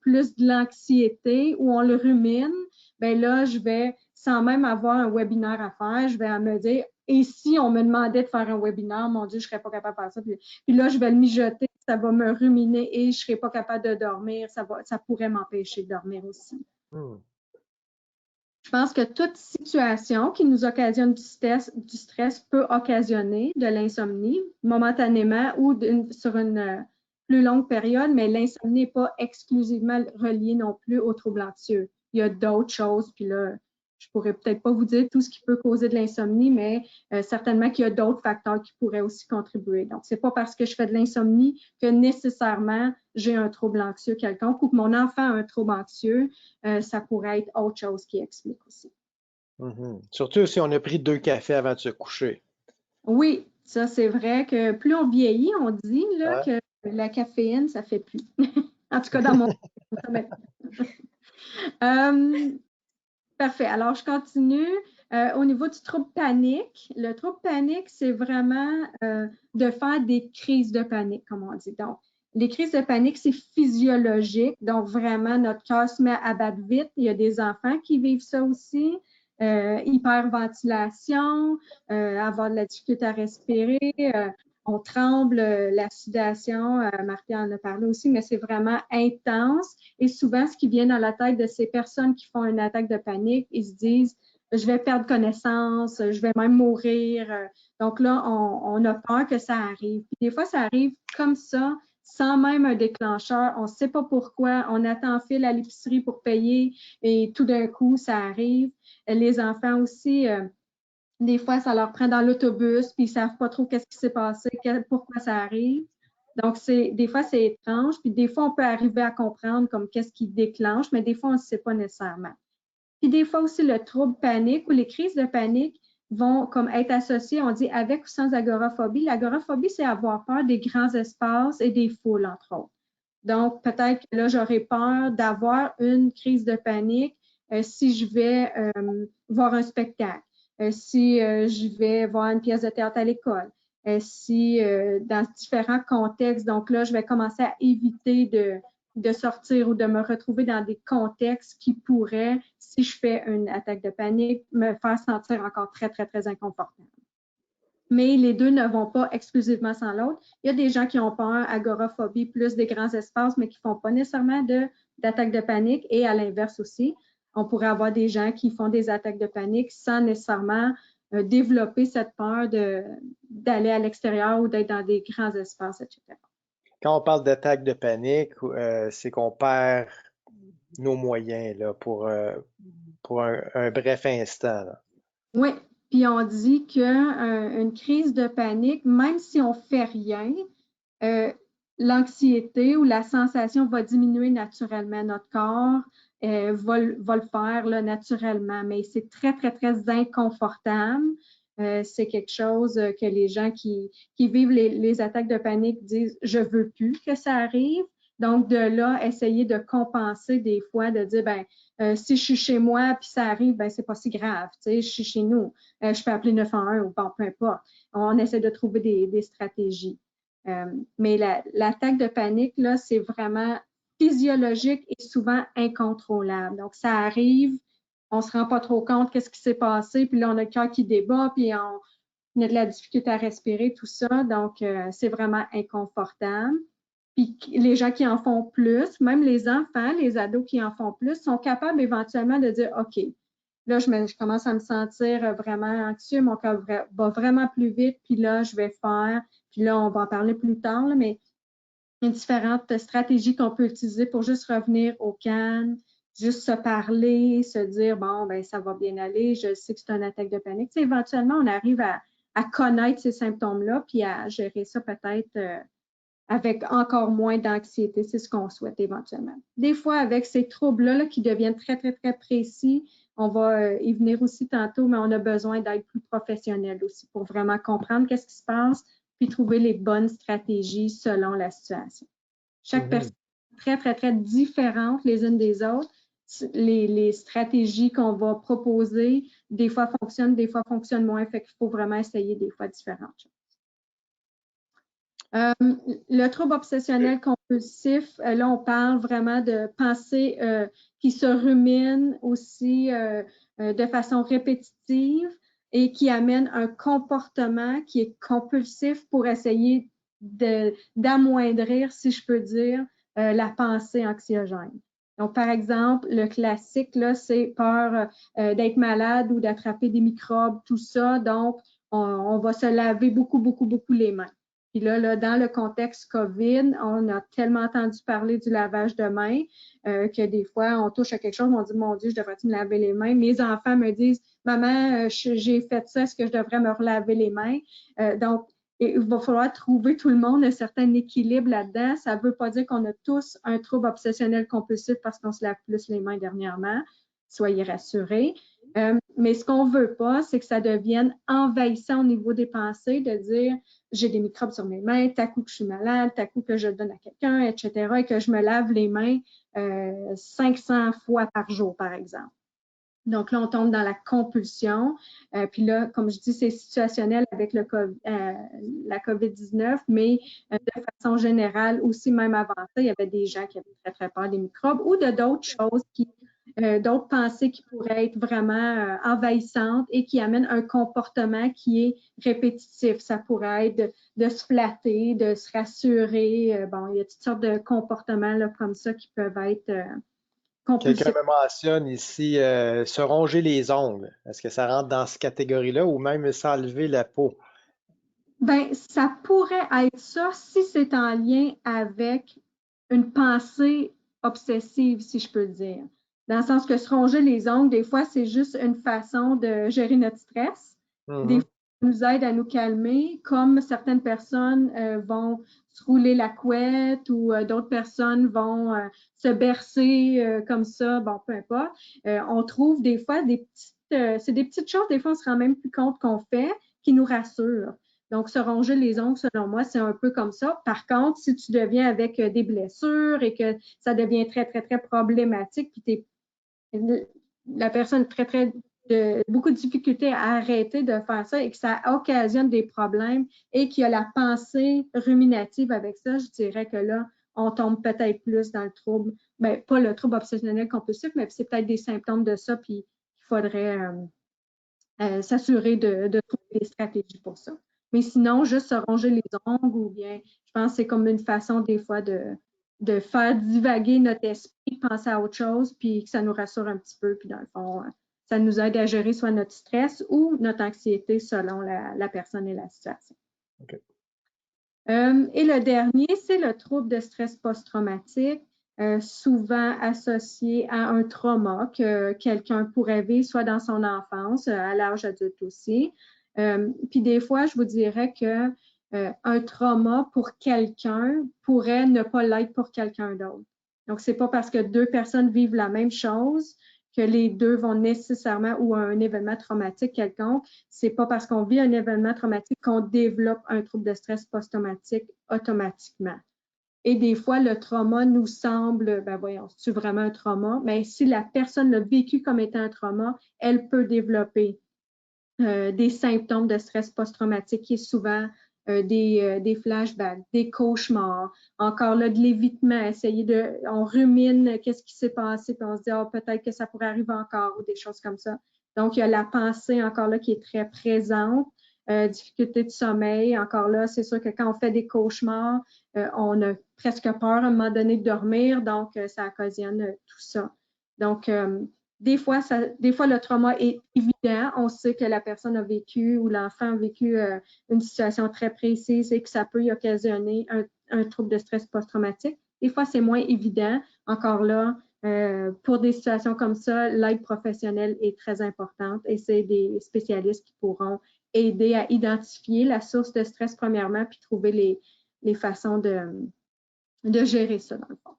plus de l'anxiété ou on le rumine, bien là, je vais, sans même avoir un webinaire à faire, je vais me dire, et si on me demandait de faire un webinaire, mon Dieu, je ne serais pas capable de faire ça. Puis là, je vais le mijoter, ça va me ruminer et je ne serais pas capable de dormir. Ça pourrait m'empêcher de dormir aussi. Je pense que toute situation qui nous occasionne du stress peut occasionner de l'insomnie momentanément ou sur une plus longue période, mais l'insomnie n'est pas exclusivement reliée non plus aux troubles anxieux. Il y a d'autres choses, puis là, je pourrais peut-être pas vous dire tout ce qui peut causer de l'insomnie, mais certainement qu'il y a d'autres facteurs qui pourraient aussi contribuer. Donc, c'est pas parce que je fais de l'insomnie que nécessairement j'ai un trouble anxieux quelconque ou que mon enfant a un trouble anxieux. Ça pourrait être autre chose qui explique aussi. Surtout si on a pris 2 cafés avant de se coucher. Oui, ça c'est vrai que plus on vieillit, on dit là, que la caféine, ça fait plus. En tout cas, dans mon parfait. Alors, je continue. Au niveau du trouble panique, le trouble panique, c'est vraiment de faire des crises de panique, comme on dit. Donc, les crises de panique, c'est physiologique. Donc, vraiment, notre cœur se met à battre vite. Il y a des enfants qui vivent ça aussi. Hyperventilation, avoir de la difficulté à respirer, on tremble, la sudation, Marie-Pierre en a parlé aussi, mais c'est vraiment intense. Et souvent, ce qui vient dans la tête de ces personnes qui font une attaque de panique, ils se disent « je vais perdre connaissance, je vais même mourir ». Donc là, on a peur que ça arrive. Puis des fois, ça arrive comme ça, sans même un déclencheur. On ne sait pas pourquoi. On attend en file à l'épicerie pour payer et tout d'un coup, ça arrive. Les enfants aussi, des fois, ça leur prend dans l'autobus, puis ils ne savent pas trop qu'est-ce qui s'est passé, pourquoi ça arrive. Donc, des fois, c'est étrange, puis des fois, on peut arriver à comprendre comme qu'est-ce qui déclenche, mais des fois, on ne sait pas nécessairement. Puis des fois aussi, le trouble panique ou les crises de panique vont comme être associées, on dit avec ou sans agoraphobie. L'agoraphobie, c'est avoir peur des grands espaces et des foules, entre autres. Donc, peut-être que là, j'aurais peur d'avoir une crise de panique si je vais voir un spectacle, si je vais voir une pièce de théâtre à l'école, si dans différents contextes, donc là, je vais commencer à éviter de sortir ou de me retrouver dans des contextes qui pourraient, si je fais une attaque de panique, me faire sentir encore très, très, très inconfortable. Mais les deux ne vont pas exclusivement sans l'autre. Il y a des gens qui ont peur, agoraphobie, plus des grands espaces, mais qui ne font pas nécessairement d'attaque de panique. Et à l'inverse aussi, on pourrait avoir des gens qui font des attaques de panique sans nécessairement développer cette peur d'aller à l'extérieur ou d'être dans des grands espaces, etc. Quand on parle d'attaque de panique, c'est qu'on perd nos moyens là, pour un bref instant. Là. Oui, puis on dit qu'une crise de panique, même si on ne fait rien, l'anxiété ou la sensation va diminuer naturellement. Notre corps va le faire là, naturellement, mais c'est très, très, très inconfortable. C'est quelque chose que les gens qui vivent les attaques de panique disent « je veux plus que ça arrive ». Donc, de là, essayer de compenser des fois, de dire, ben, si je suis chez moi puis ça arrive, ben, c'est pas si grave, tu sais, je suis chez nous, je peux appeler 911 ou bon, peu importe. On essaie de trouver des stratégies. Mais l'attaque de panique, là, c'est vraiment physiologique et souvent incontrôlable. Donc, ça arrive, on se rend pas trop compte qu'est-ce qui s'est passé, puis là, on a le cœur qui débat, puis on a de la difficulté à respirer, tout ça. Donc, c'est vraiment inconfortable. Puis les gens qui en font plus, même les enfants, les ados qui en font plus, sont capables éventuellement de dire, OK, là, je commence à me sentir vraiment anxieux, mon cœur va vraiment plus vite, puis là, je vais faire, puis là, on va en parler plus tard, là, mais il y a différentes stratégies qu'on peut utiliser pour juste revenir au calme, juste se parler, se dire, bon, ben ça va bien aller, je sais que c'est une attaque de panique. Tu sais, éventuellement, on arrive à connaître ces symptômes-là, puis à gérer ça peut-être avec encore moins d'anxiété. C'est ce qu'on souhaite éventuellement. Des fois, avec ces troubles-là qui deviennent très, très, très précis, on va y venir aussi tantôt, mais on a besoin d'être plus professionnel aussi pour vraiment comprendre qu'est-ce qui se passe, puis trouver les bonnes stratégies selon la situation. Chaque personne est très, très, très différente les unes des autres. Les stratégies qu'on va proposer, des fois fonctionnent moins, fait qu'il faut vraiment essayer des fois différentes choses. Le trouble obsessionnel compulsif, là, on parle vraiment de pensées qui se ruminent aussi de façon répétitive et qui amènent un comportement qui est compulsif pour essayer d'amoindrir, si je peux dire, la pensée anxiogène. Donc, par exemple, le classique, là, c'est peur d'être malade ou d'attraper des microbes, tout ça. Donc, on va se laver beaucoup, beaucoup, beaucoup les mains. Puis là, dans le contexte COVID, on a tellement entendu parler du lavage de mains que des fois, on touche à quelque chose, on dit, mon Dieu, je devrais-tu me laver les mains? Mes enfants me disent, maman, j'ai fait ça, est-ce que je devrais me relaver les mains? Donc, il va falloir trouver tout le monde un certain équilibre là-dedans. Ça ne veut pas dire qu'on a tous un trouble obsessionnel compulsif parce qu'on se lave plus les mains dernièrement. Soyez rassurés. Mais ce qu'on ne veut pas, c'est que ça devienne envahissant au niveau des pensées, de dire j'ai des microbes sur mes mains, t'as coup que je suis malade, t'as coup que je le donne à quelqu'un, etc., et que je me lave les mains 500 fois par jour, par exemple. Donc là, on tombe dans la compulsion. Puis là, comme je dis, c'est situationnel avec la COVID-19, mais de façon générale, aussi même avant ça, il y avait des gens qui avaient très, très peur des microbes ou de d'autres choses d'autres pensées qui pourraient être vraiment envahissantes et qui amènent un comportement qui est répétitif. Ça pourrait être de se flatter, de se rassurer. Bon, il y a toutes sortes de comportements là, comme ça qui peuvent être compulsifs. Quelqu'un me mentionne ici se ronger les ongles. Est-ce que ça rentre dans cette catégorie-là ou même s'enlever la peau? Bien, ça pourrait être ça si c'est en lien avec une pensée obsessive, si je peux dire. Dans le sens que se ronger les ongles, des fois, c'est juste une façon de gérer notre stress. Des fois, ça nous aide à nous calmer, comme certaines personnes vont se rouler la couette ou d'autres personnes vont se bercer comme ça, bon, peu importe. On trouve des fois c'est des petites choses, des fois, on ne se rend même plus compte qu'on fait, qui nous rassurent. Donc, se ronger les ongles, selon moi, c'est un peu comme ça. Par contre, si tu deviens avec des blessures et que ça devient très, très, très problématique, puis la personne est très, très beaucoup de difficultés à arrêter de faire ça et que ça occasionne des problèmes et qu'il y a la pensée ruminative avec ça, je dirais que là, on tombe peut-être plus dans le trouble, ben, pas le trouble obsessionnel compulsif, mais c'est peut-être des symptômes de ça, puis il faudrait s'assurer de trouver des stratégies pour ça. Mais sinon, juste se ronger les ongles ou bien, je pense que c'est comme une façon des fois de faire divaguer notre esprit, penser à autre chose, puis que ça nous rassure un petit peu, puis dans le fond, ça nous aide à gérer soit notre stress ou notre anxiété selon la personne et la situation. Okay. Et le dernier, c'est le trouble de stress post-traumatique, souvent associé à un trauma que quelqu'un pourrait vivre, soit dans son enfance, à l'âge adulte aussi. Puis des fois, je vous dirais que un trauma pour quelqu'un pourrait ne pas l'être pour quelqu'un d'autre. Donc, c'est pas parce que deux personnes vivent la même chose que les deux vont nécessairement, ou un événement traumatique quelconque, c'est pas parce qu'on vit un événement traumatique qu'on développe un trouble de stress post-traumatique automatiquement. Et des fois, le trauma nous semble, ben voyons, c'est vraiment un trauma, mais si la personne l'a vécu comme étant un trauma, elle peut développer des symptômes de stress post-traumatique qui est souvent des flashbacks, des cauchemars, encore là de l'évitement, on rumine qu'est-ce qui s'est passé, puis on se dit peut-être que ça pourrait arriver encore ou des choses comme ça. Donc, il y a la pensée encore là qui est très présente, difficulté de sommeil, encore là, c'est sûr que quand on fait des cauchemars, on a presque peur à un moment donné de dormir, donc ça occasionne tout ça. Donc, des fois, le trauma est évident. On sait que la personne a vécu ou l'enfant a vécu une situation très précise et que ça peut y occasionner un trouble de stress post-traumatique. Des fois, c'est moins évident. Encore là, pour des situations comme ça, l'aide professionnelle est très importante et c'est des spécialistes qui pourront aider à identifier la source de stress premièrement puis trouver les façons de gérer ça dans le fond.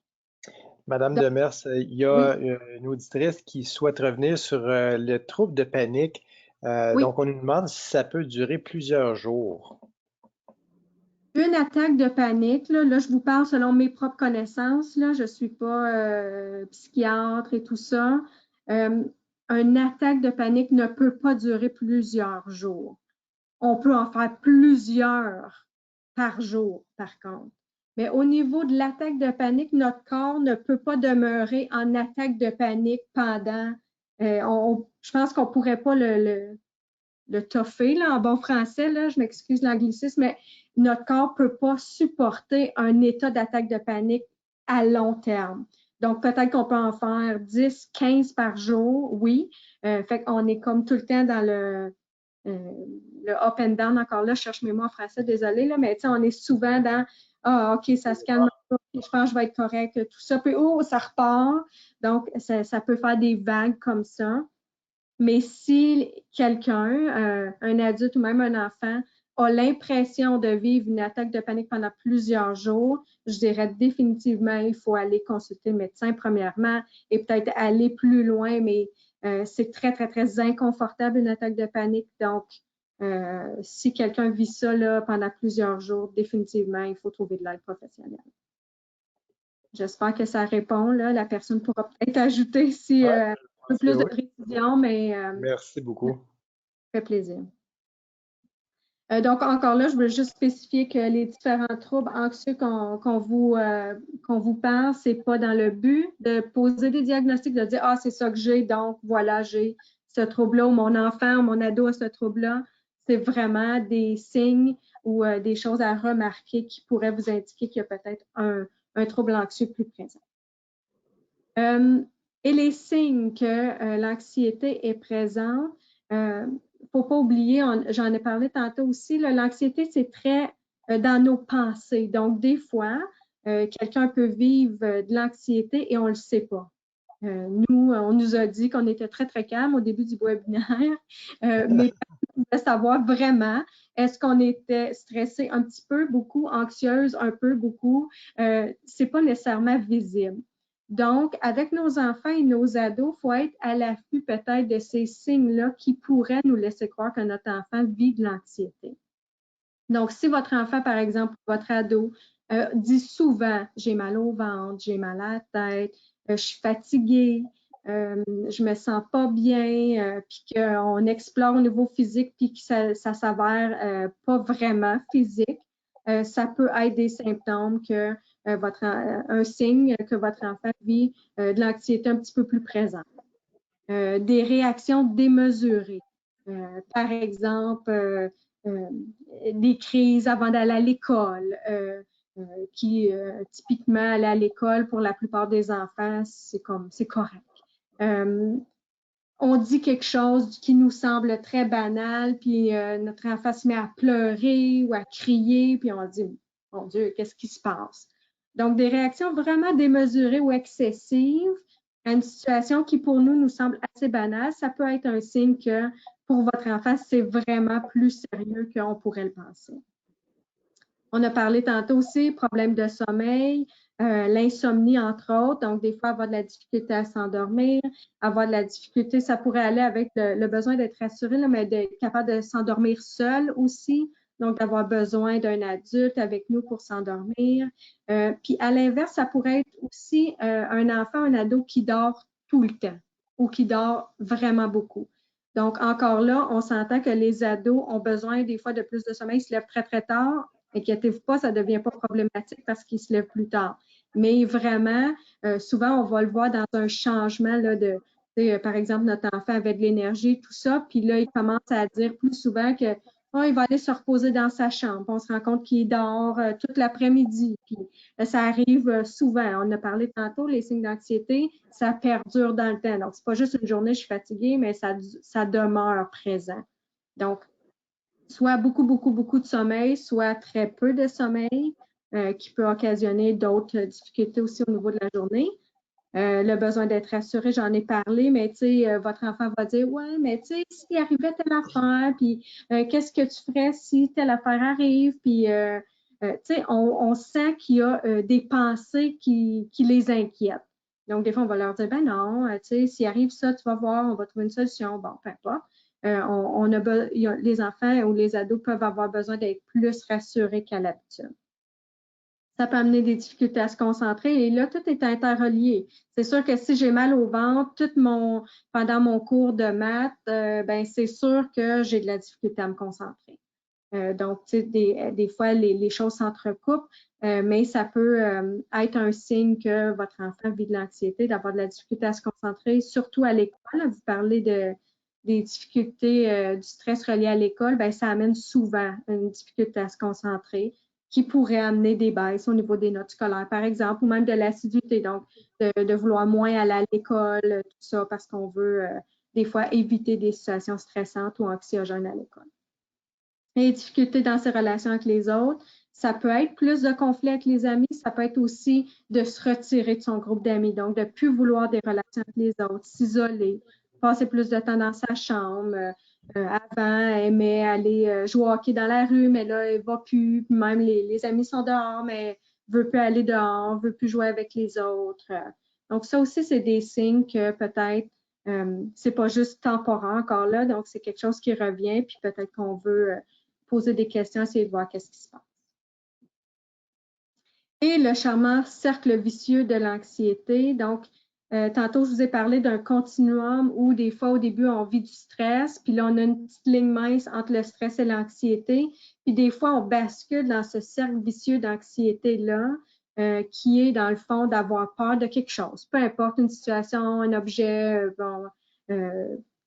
Madame Demers, il y a une auditrice qui souhaite revenir sur le trouble de panique. Oui. Donc, on nous demande si ça peut durer plusieurs jours. Une attaque de panique, là, je vous parle selon mes propres connaissances, là, je ne suis pas psychiatre et tout ça. Une attaque de panique ne peut pas durer plusieurs jours. On peut en faire plusieurs par jour, par contre. Mais au niveau de l'attaque de panique, notre corps ne peut pas demeurer en attaque de panique pendant... je pense qu'on ne pourrait pas le toffer, là, en bon français, là, je m'excuse l'anglicisme, mais notre corps ne peut pas supporter un état d'attaque de panique à long terme. Donc, peut-être qu'on peut en faire 10, 15 par jour, oui. Fait qu'on est comme tout le temps dans le up and down, encore là, je cherche mes mots en français, désolé, là, mais on est souvent dans OK, ça se calme, je pense que je vais être correct, tout ça, puis ça repart. Donc, ça peut faire des vagues comme ça. Mais si quelqu'un, un adulte ou même un enfant, a l'impression de vivre une attaque de panique pendant plusieurs jours, je dirais définitivement, il faut aller consulter le médecin premièrement et peut-être aller plus loin, mais c'est très, très, très inconfortable une attaque de panique. Donc, si quelqu'un vit ça là, pendant plusieurs jours, définitivement, il faut trouver de l'aide professionnelle. J'espère que ça répond. Là. La personne pourra peut-être ajouter si un peu plus de précision, mais... Merci beaucoup. Ça fait plaisir. Donc, encore là, je veux juste spécifier que les différents troubles anxieux qu'on vous parle, ce n'est pas dans le but de poser des diagnostics, de dire « Ah, c'est ça que j'ai, donc voilà, j'ai ce trouble-là » ou « Mon enfant ou mon ado a ce trouble-là ». C'est vraiment des signes ou des choses à remarquer qui pourraient vous indiquer qu'il y a peut-être un trouble anxieux plus présent. Et les signes que l'anxiété est présente, il ne faut pas oublier, j'en ai parlé tantôt aussi, l'anxiété, c'est très dans nos pensées. Donc, des fois, quelqu'un peut vivre de l'anxiété et on ne le sait pas. Nous, on nous a dit qu'on était très, très calme au début du webinaire, mais on voulait savoir vraiment, est-ce qu'on était stressé un petit peu, beaucoup, anxieuse un peu, beaucoup. Ce n'est pas nécessairement visible. Donc, avec nos enfants et nos ados, il faut être à l'affût peut-être de ces signes-là qui pourraient nous laisser croire que notre enfant vit de l'anxiété. Donc, si votre enfant, par exemple, votre ado, dit souvent « j'ai mal au ventre, j'ai mal à la tête, je suis fatiguée », je me sens pas bien, puis qu'on explore au niveau physique, puis que ça s'avère pas vraiment physique, ça peut être des symptômes que un signe que votre enfant vit de l'anxiété un petit peu plus présente. Des réactions démesurées. Par exemple, des crises avant d'aller à l'école, typiquement aller à l'école pour la plupart des enfants, c'est correct. On dit quelque chose qui nous semble très banal, puis notre enfant se met à pleurer ou à crier, puis on dit, mon Dieu, qu'est-ce qui se passe? Donc, des réactions vraiment démesurées ou excessives à une situation qui, pour nous, nous semble assez banale, ça peut être un signe que pour votre enfant, c'est vraiment plus sérieux qu'on pourrait le penser. On a parlé tantôt aussi, problèmes de sommeil, l'insomnie, entre autres. Donc, des fois, avoir de la difficulté à s'endormir, avoir de la difficulté, ça pourrait aller avec le besoin d'être rassuré, là, mais d'être capable de s'endormir seul aussi. Donc, d'avoir besoin d'un adulte avec nous pour s'endormir. Puis, à l'inverse, ça pourrait être aussi un enfant, un ado qui dort tout le temps ou qui dort vraiment beaucoup. Donc, encore là, on s'entend que les ados ont besoin des fois de plus de sommeil, ils se lèvent très, très tard. Inquiétez-vous pas, ça ne devient pas problématique parce qu'ils se lèvent plus tard. Mais vraiment, souvent, on va le voir dans un changement là, par exemple, notre enfant avait de l'énergie, tout ça, puis là, il commence à dire plus souvent que il va aller se reposer dans sa chambre. On se rend compte qu'il dort toute l'après-midi. Puis ça arrive souvent. On a parlé tantôt, les signes d'anxiété, ça perdure dans le temps. Donc, c'est pas juste une journée, je suis fatiguée, mais ça demeure présent. Donc, soit beaucoup, beaucoup, beaucoup de sommeil, soit très peu de sommeil, qui peut occasionner d'autres difficultés aussi au niveau de la journée. Le besoin d'être rassuré, j'en ai parlé, mais tu sais, votre enfant va dire, ouais, mais tu sais, s'il arrivait telle affaire, puis qu'est-ce que tu ferais si telle affaire arrive, puis tu sais, on sent qu'il y a des pensées qui les inquiètent. Donc, des fois, on va leur dire, ben non, tu sais, s'il arrive ça, tu vas voir, on va trouver une solution. Bon, peu importe. Les enfants ou les ados peuvent avoir besoin d'être plus rassurés qu'à l'habitude. Ça peut amener des difficultés à se concentrer et là, tout est interrelié. C'est sûr que si j'ai mal au ventre pendant mon cours de maths, ben c'est sûr que j'ai de la difficulté à me concentrer. Donc, tu sais, des fois, les choses s'entrecoupent, mais ça peut être un signe que votre enfant vit de l'anxiété, d'avoir de la difficulté à se concentrer, surtout à l'école. Vous parlez des difficultés du stress relié à l'école, ben ça amène souvent une difficulté à se concentrer qui pourrait amener des baisses au niveau des notes scolaires, par exemple, ou même de l'assiduité, donc de vouloir moins aller à l'école, tout ça, parce qu'on veut des fois éviter des situations stressantes ou anxiogènes à l'école. Les difficultés dans ses relations avec les autres, ça peut être plus de conflits avec les amis, ça peut être aussi de se retirer de son groupe d'amis, donc de ne plus vouloir des relations avec les autres, s'isoler, passer plus de temps dans sa chambre. Avant, elle aimait aller jouer au hockey dans la rue, mais là, elle ne va plus. Même les amis sont dehors, mais elle ne veut plus aller dehors, ne veut plus jouer avec les autres. Donc, ça aussi, c'est des signes que peut-être c'est pas juste temporaire encore là, donc c'est quelque chose qui revient, puis peut-être qu'on veut poser des questions, essayer de voir qu'est-ce qui se passe. Et le charmant cercle vicieux de l'anxiété. Donc, tantôt, je vous ai parlé d'un continuum où des fois, au début, on vit du stress, puis là, on a une petite ligne mince entre le stress et l'anxiété. Puis des fois, on bascule dans ce cercle vicieux d'anxiété-là, qui est, dans le fond, d'avoir peur de quelque chose. Peu importe une situation, un objet,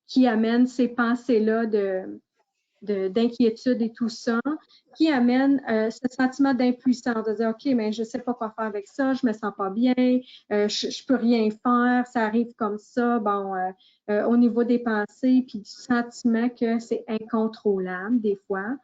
qui amène ces pensées-là d'inquiétude et tout ça, qui amène ce sentiment d'impuissance, de dire, OK, mais je ne sais pas quoi faire avec ça, je ne me sens pas bien, je ne peux rien faire, ça arrive comme ça, bon, au niveau des pensées, puis du sentiment que c'est incontrôlable des fois.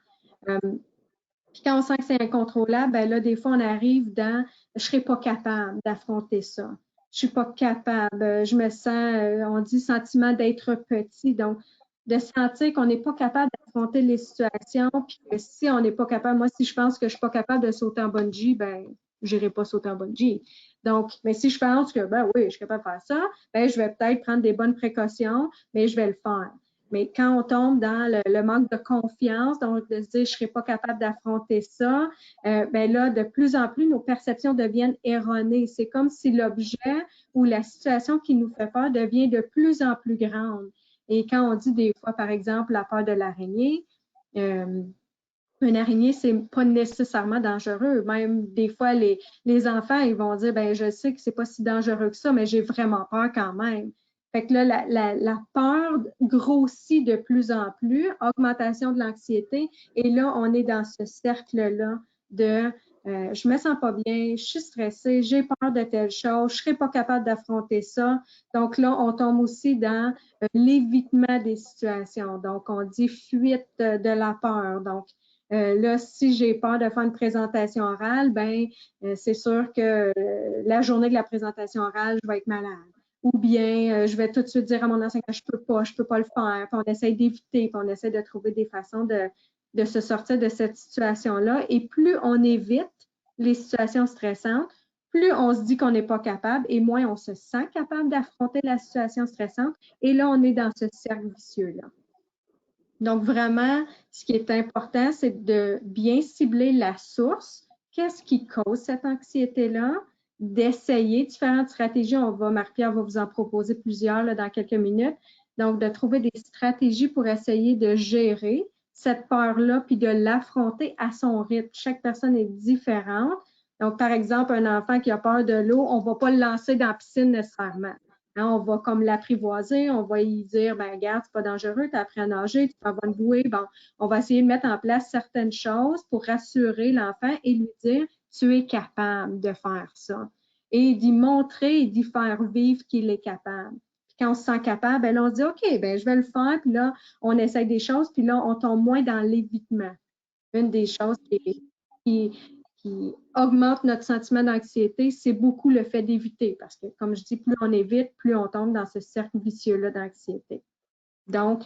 Puis quand on sent que c'est incontrôlable, ben là, des fois, on arrive dans « je ne serai pas capable d'affronter ça ». Je ne suis pas capable, je me sens, on dit sentiment d'être petit, donc de sentir qu'on n'est pas capable d'affronter les situations, puis que si on n'est pas capable, moi, si je pense que je ne suis pas capable de sauter en bungee, ben je n'irai pas sauter en bungee. Donc, mais si je pense que, ben oui, je suis capable de faire ça, ben je vais peut-être prendre des bonnes précautions, mais je vais le faire. Mais quand on tombe dans le manque de confiance, donc de se dire je ne serai pas capable d'affronter ça, ben là, de plus en plus, nos perceptions deviennent erronées. C'est comme si l'objet ou la situation qui nous fait peur devient de plus en plus grande. Et quand on dit des fois, par exemple, la peur de l'araignée, une araignée, c'est pas nécessairement dangereux. Même des fois, les enfants, ils vont dire, ben je sais que c'est pas si dangereux que ça, mais j'ai vraiment peur quand même. Fait que là, la peur grossit de plus en plus, augmentation de l'anxiété, et là, on est dans ce cercle-là de je me sens pas bien, je suis stressée, j'ai peur de telle chose, je serai pas capable d'affronter ça. Donc là, on tombe aussi dans l'évitement des situations. Donc, on dit fuite de la peur. Donc, là, si j'ai peur de faire une présentation orale, ben c'est sûr que la journée de la présentation orale, je vais être malade. Ou bien, je vais tout de suite dire à mon enseignant, je peux pas le faire. Puis on essaie d'éviter, puis on essaie de trouver des façons de se sortir de cette situation-là. Et plus on évite les situations stressantes, plus on se dit qu'on n'est pas capable et moins on se sent capable d'affronter la situation stressante. Et là, on est dans ce cercle vicieux-là. Donc, vraiment, ce qui est important, c'est de bien cibler la source. Qu'est-ce qui cause cette anxiété-là? D'essayer différentes stratégies. Marie-Pierre va vous en proposer plusieurs là, dans quelques minutes. Donc, de trouver des stratégies pour essayer de gérer cette peur-là puis de l'affronter à son rythme. Chaque personne est différente. Donc, par exemple, un enfant qui a peur de l'eau, on ne va pas le lancer dans la piscine nécessairement. Hein, on va comme l'apprivoiser, on va lui dire, ben regarde, c'est pas dangereux, tu as appris à nager, tu peux avoir une bouée. Bon, on va essayer de mettre en place certaines choses pour rassurer l'enfant et lui dire, tu es capable de faire ça. Et d'y montrer et d'y faire vivre qu'il est capable. Puis quand on se sent capable, ben là, on se dit, OK, ben je vais le faire. Puis là, on essaye des choses, puis là, on tombe moins dans l'évitement. Une des choses qui augmente notre sentiment d'anxiété, c'est beaucoup le fait d'éviter. Parce que, comme je dis, plus on évite, plus on tombe dans ce cercle vicieux-là d'anxiété. Donc,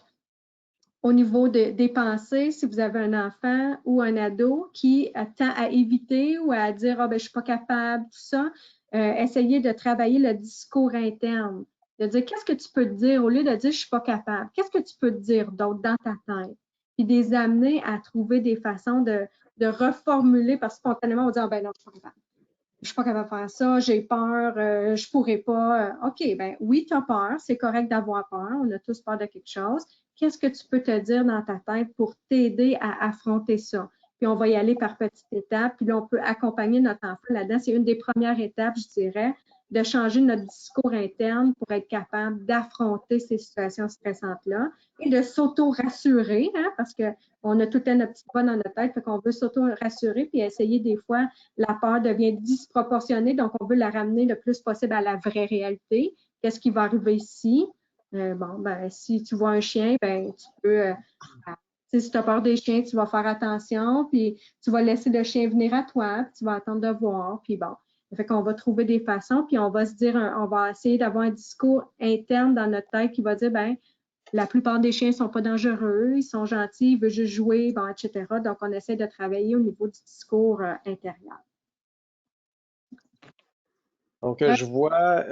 au niveau des pensées, si vous avez un enfant ou un ado qui tend à éviter ou à dire « Ah, ben, je ne suis pas capable », tout ça, essayez de travailler le discours interne. De dire qu'est-ce que tu peux te dire au lieu de dire « Je ne suis pas capable ». Qu'est-ce que tu peux te dire d'autre dans ta tête? Puis de les amener à trouver des façons de reformuler parce que spontanément, on dit « Ah, ben non, je ne suis pas capable ». Je ne suis pas capable de faire ça, j'ai peur, je ne pourrais pas. OK, ben oui, tu as peur, c'est correct d'avoir peur, on a tous peur de quelque chose. Qu'est-ce que tu peux te dire dans ta tête pour t'aider à affronter ça? Puis on va y aller par petites étapes, puis là, on peut accompagner notre enfant là-dedans. C'est une des premières étapes, je dirais, de changer notre discours interne pour être capable d'affronter ces situations stressantes-là et de s'auto-rassurer, hein, parce qu'on a tout le temps notre petite voix dans notre tête, fait qu'on veut s'auto-rassurer puis essayer des fois la peur devient disproportionnée, donc on veut la ramener le plus possible à la vraie réalité. Qu'est-ce qui va arriver ici? Bon, ben, si tu vois un chien, ben, tu peux, si tu as peur des chiens, tu vas faire attention, puis tu vas laisser le chien venir à toi, puis tu vas attendre de voir, puis bon. Fait qu'on va trouver des façons, puis on va se dire, on va essayer d'avoir un discours interne dans notre tête qui va dire, ben, la plupart des chiens ne sont pas dangereux, ils sont gentils, ils veulent juste jouer, bon, etc. Donc, on essaie de travailler au niveau du discours intérieur. Donc, je vois,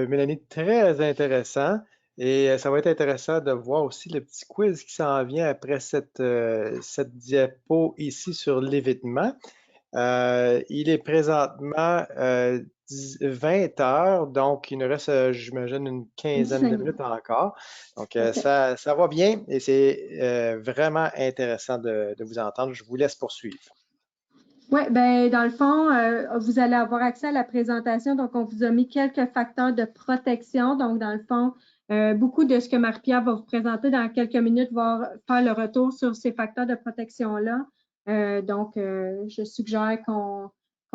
Mélanie, très intéressant. Et ça va être intéressant de voir aussi le petit quiz qui s'en vient après cette diapo ici sur l'évitement. Il est présentement 20 heures, donc il nous reste, j'imagine, une quinzaine de minutes encore. Donc, ça va bien et c'est vraiment intéressant de vous entendre. Je vous laisse poursuivre. Oui, ben dans le fond, vous allez avoir accès à la présentation. Donc, on vous a mis quelques facteurs de protection. Donc, dans le fond, beaucoup de ce que Marie-Pierre va vous présenter dans quelques minutes va faire le retour sur ces facteurs de protection-là. Donc, je suggère qu'on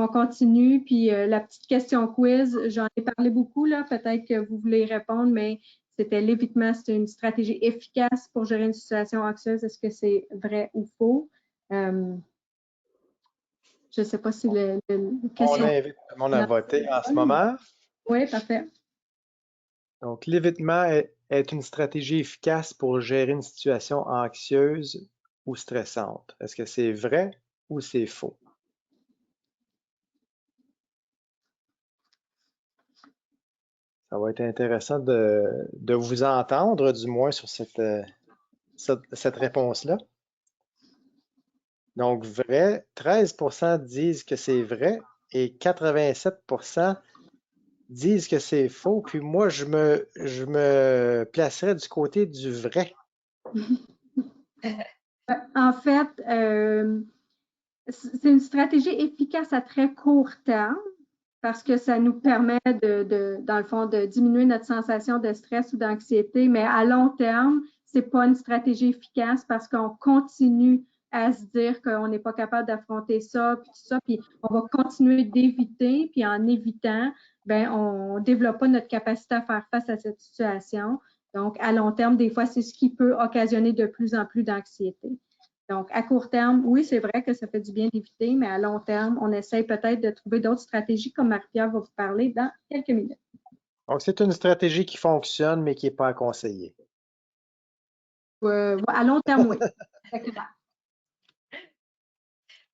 continue. Puis, la petite question quiz, j'en ai parlé beaucoup, là. Peut-être que vous voulez répondre, mais c'était l'évitement, c'est une stratégie efficace pour gérer une situation anxieuse. Est-ce que c'est vrai ou faux? Je ne sais pas si la question... On invite tout le monde à voter en ce moment. Oui, parfait. Donc, l'évitement est une stratégie efficace pour gérer une situation anxieuse ou stressante. Est-ce que c'est vrai ou c'est faux? Ça va être intéressant de vous entendre, du moins, sur cette cette réponse-là. Donc, vrai, 13% disent que c'est vrai et 87% disent que c'est faux. Puis moi, je me placerais du côté du vrai. En fait, c'est une stratégie efficace à très court terme parce que ça nous permet dans le fond, de diminuer notre sensation de stress ou d'anxiété, mais à long terme, c'est pas une stratégie efficace parce qu'on continue à se dire qu'on n'est pas capable d'affronter ça, puis tout ça, puis on va continuer d'éviter, puis en évitant, ben on développe pas notre capacité à faire face à cette situation. Donc, à long terme, des fois, c'est ce qui peut occasionner de plus en plus d'anxiété. Donc, à court terme, oui, c'est vrai que ça fait du bien d'éviter, mais à long terme, on essaye peut-être de trouver d'autres stratégies, comme Marie-Pierre va vous parler dans quelques minutes. Donc, c'est une stratégie qui fonctionne, mais qui n'est pas à conseiller. À long terme, oui. Exactement.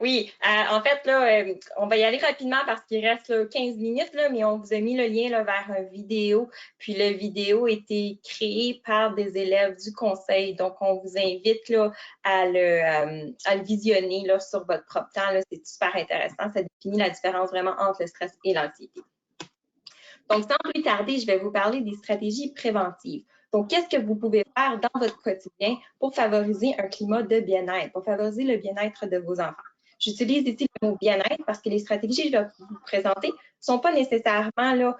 Oui, en fait, là, on va y aller rapidement parce qu'il reste là, 15 minutes, là, mais on vous a mis le lien là, vers une vidéo. Puis la vidéo a été créée par des élèves du conseil. Donc, on vous invite là, à le visionner là, sur votre propre temps. C'est super intéressant. Ça définit la différence vraiment entre le stress et l'anxiété. Donc, sans plus tarder, je vais vous parler des stratégies préventives. Donc, qu'est-ce que vous pouvez faire dans votre quotidien pour favoriser un climat de bien-être, pour favoriser le bien-être de vos enfants? J'utilise ici le mot bien-être parce que les stratégies que je vais vous présenter ne sont pas nécessairement là,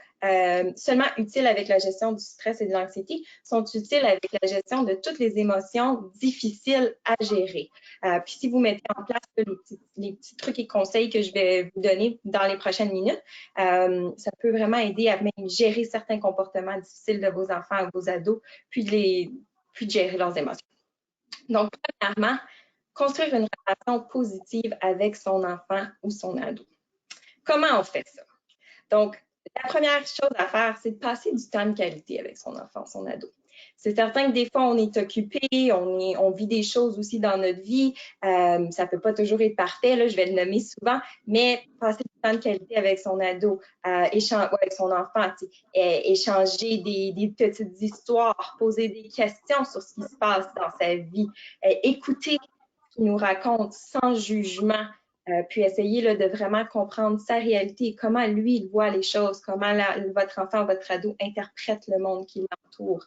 seulement utiles avec la gestion du stress et de l'anxiété, sont utiles avec la gestion de toutes les émotions difficiles à gérer. Puis si vous mettez en place les petits trucs et conseils que je vais vous donner dans les prochaines minutes, ça peut vraiment aider à même gérer certains comportements difficiles de vos enfants ou vos ados, puis de gérer leurs émotions. Donc, premièrement, construire une relation positive avec son enfant ou son ado. Comment on fait ça? Donc, la première chose à faire, c'est de passer du temps de qualité avec son enfant, son ado. C'est certain que des fois, on est occupé, on vit des choses aussi dans notre vie. Ça ne peut pas toujours être parfait, là, je vais le nommer souvent, mais passer du temps de qualité avec son ado, avec son enfant, échanger des petites histoires, poser des questions sur ce qui se passe dans sa vie, écouter ce qu'il nous raconte sans jugement. Puis essayer là, de vraiment comprendre sa réalité et comment lui, il voit les choses, comment votre enfant, votre ado interprète le monde qui l'entoure.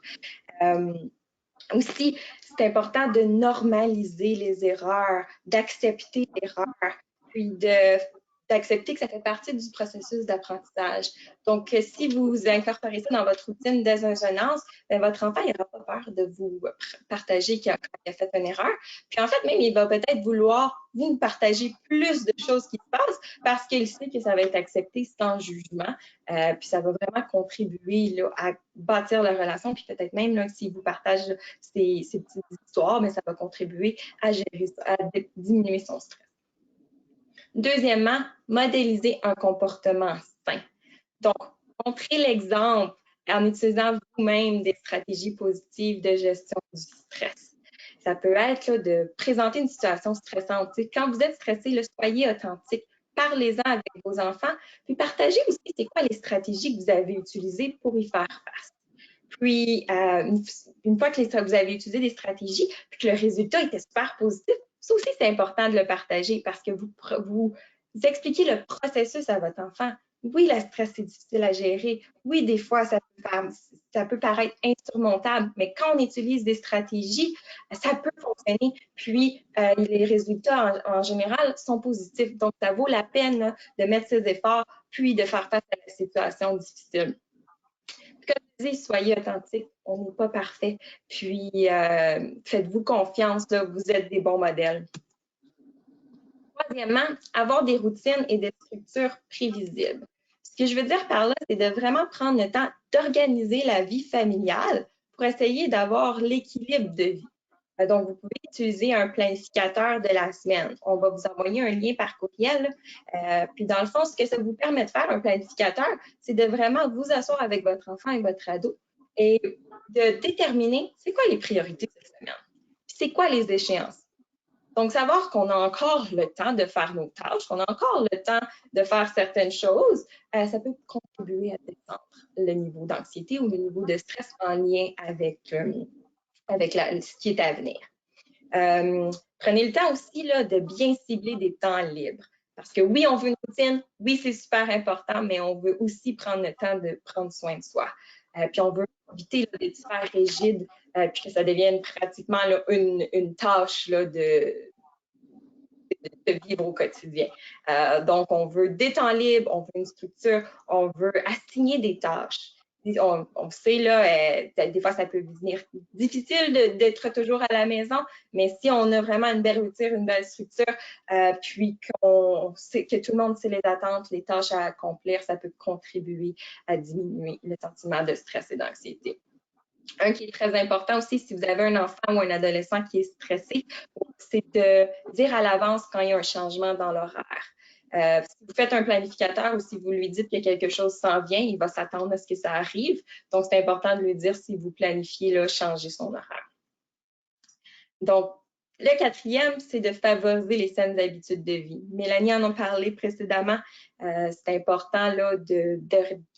Aussi, c'est important de normaliser les erreurs, d'accepter l'erreur, puis d'accepter que ça fait partie du processus d'apprentissage. Donc, si vous incorporez ça dans votre routine dès un jeune âge, votre enfant n'aura pas peur de vous partager qu'il a fait une erreur. Puis en fait, même, il va peut-être vouloir vous partager plus de choses qui se passent parce qu'il sait que ça va être accepté sans jugement. Puis ça va vraiment contribuer là, à bâtir la relation. Puis peut-être même, s'il vous partage ces petites histoires, mais ça va contribuer à gérer ça, à diminuer son stress. Deuxièmement, modéliser un comportement sain. Donc, montrer l'exemple en utilisant vous-même des stratégies positives de gestion du stress. Ça peut être là, de présenter une situation stressante. Quand vous êtes stressé, là, soyez authentique. Parlez-en avec vos enfants, puis partagez aussi c'est quoi les stratégies que vous avez utilisées pour y faire face. Puis, une fois que vous avez utilisé des stratégies, puis que le résultat était super positif, ça aussi, c'est important de le partager parce que vous expliquez le processus à votre enfant. Oui, le stress, c'est difficile à gérer. Oui, des fois, ça peut paraître insurmontable, mais quand on utilise des stratégies, ça peut fonctionner. Puis, les résultats, en général, sont positifs. Donc, ça vaut la peine là, de mettre ses efforts, puis de faire face à la situation difficile. Comme je dis, soyez authentique, on n'est pas parfait. Puis, faites-vous confiance, là, vous êtes des bons modèles. Troisièmement, avoir des routines et des structures prévisibles. Ce que je veux dire par là, c'est de vraiment prendre le temps d'organiser la vie familiale pour essayer d'avoir l'équilibre de vie. Donc, vous pouvez utiliser un planificateur de la semaine. On va vous envoyer un lien par courriel. Puis, dans le fond, ce que ça vous permet de faire, un planificateur, c'est de vraiment vous asseoir avec votre enfant et votre ado et de déterminer c'est quoi les priorités de cette semaine. Puis, c'est quoi les échéances. Donc, savoir qu'on a encore le temps de faire nos tâches, qu'on a encore le temps de faire certaines choses, ça peut contribuer à descendre le niveau d'anxiété ou le niveau de stress en lien avec avec ce qui est à venir. Prenez le temps aussi là, de bien cibler des temps libres. Parce que oui, on veut une routine, oui, c'est super important, mais on veut aussi prendre le temps de prendre soin de soi. Puis on veut éviter là, d'être super rigide, puis que ça devienne pratiquement là, une tâche là, de vivre au quotidien. Donc, on veut des temps libres, on veut une structure, on veut assigner des tâches. On sait, là, des fois, ça peut devenir difficile d'être toujours à la maison, mais si on a vraiment une belle routine, une belle structure, puis qu'on sait que tout le monde sait les attentes, les tâches à accomplir, ça peut contribuer à diminuer le sentiment de stress et d'anxiété. Un qui est très important aussi, si vous avez un enfant ou un adolescent qui est stressé, c'est de dire à l'avance quand il y a un changement dans l'horaire. Si vous faites un planificateur ou si vous lui dites que quelque chose s'en vient, il va s'attendre à ce que ça arrive. Donc, c'est important de lui dire si vous planifiez là, changer son horaire. Donc, le quatrième, c'est de favoriser les saines habitudes de vie. Mélanie en a parlé précédemment. C'est important là, de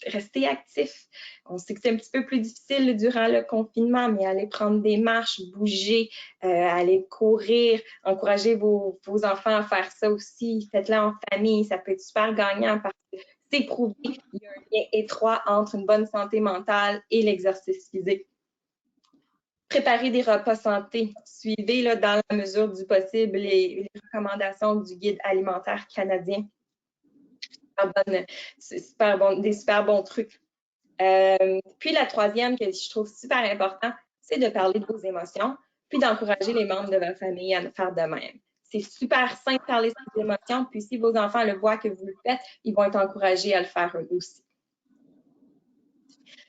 rester actif. On sait que c'est un petit peu plus difficile durant le confinement, mais aller prendre des marches, bouger, aller courir, encourager vos enfants à faire ça aussi. Faites-le en famille, ça peut être super gagnant parce que c'est prouvé qu'il y a un lien étroit entre une bonne santé mentale et l'exercice physique. Préparez des repas santé. Suivez là, dans la mesure du possible les recommandations du guide alimentaire canadien. Des super bons trucs. Puis la troisième que je trouve super important, c'est de parler de vos émotions, puis d'encourager les membres de votre famille à le faire de même. C'est super simple de parler de ses émotions, puis si vos enfants le voient que vous le faites, ils vont être encouragés à le faire eux aussi.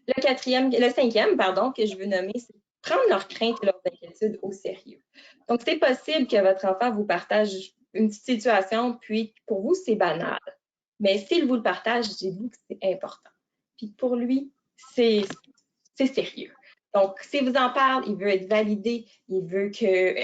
Le cinquième, que je veux nommer, c'est prendre leurs craintes et leurs inquiétudes au sérieux. Donc, c'est possible que votre enfant vous partage une petite situation, puis pour vous, c'est banal. Mais s'il vous le partage, dites-vous que c'est important. Puis pour lui, c'est sérieux. Donc, s'il vous en parle, il veut être validé, il veut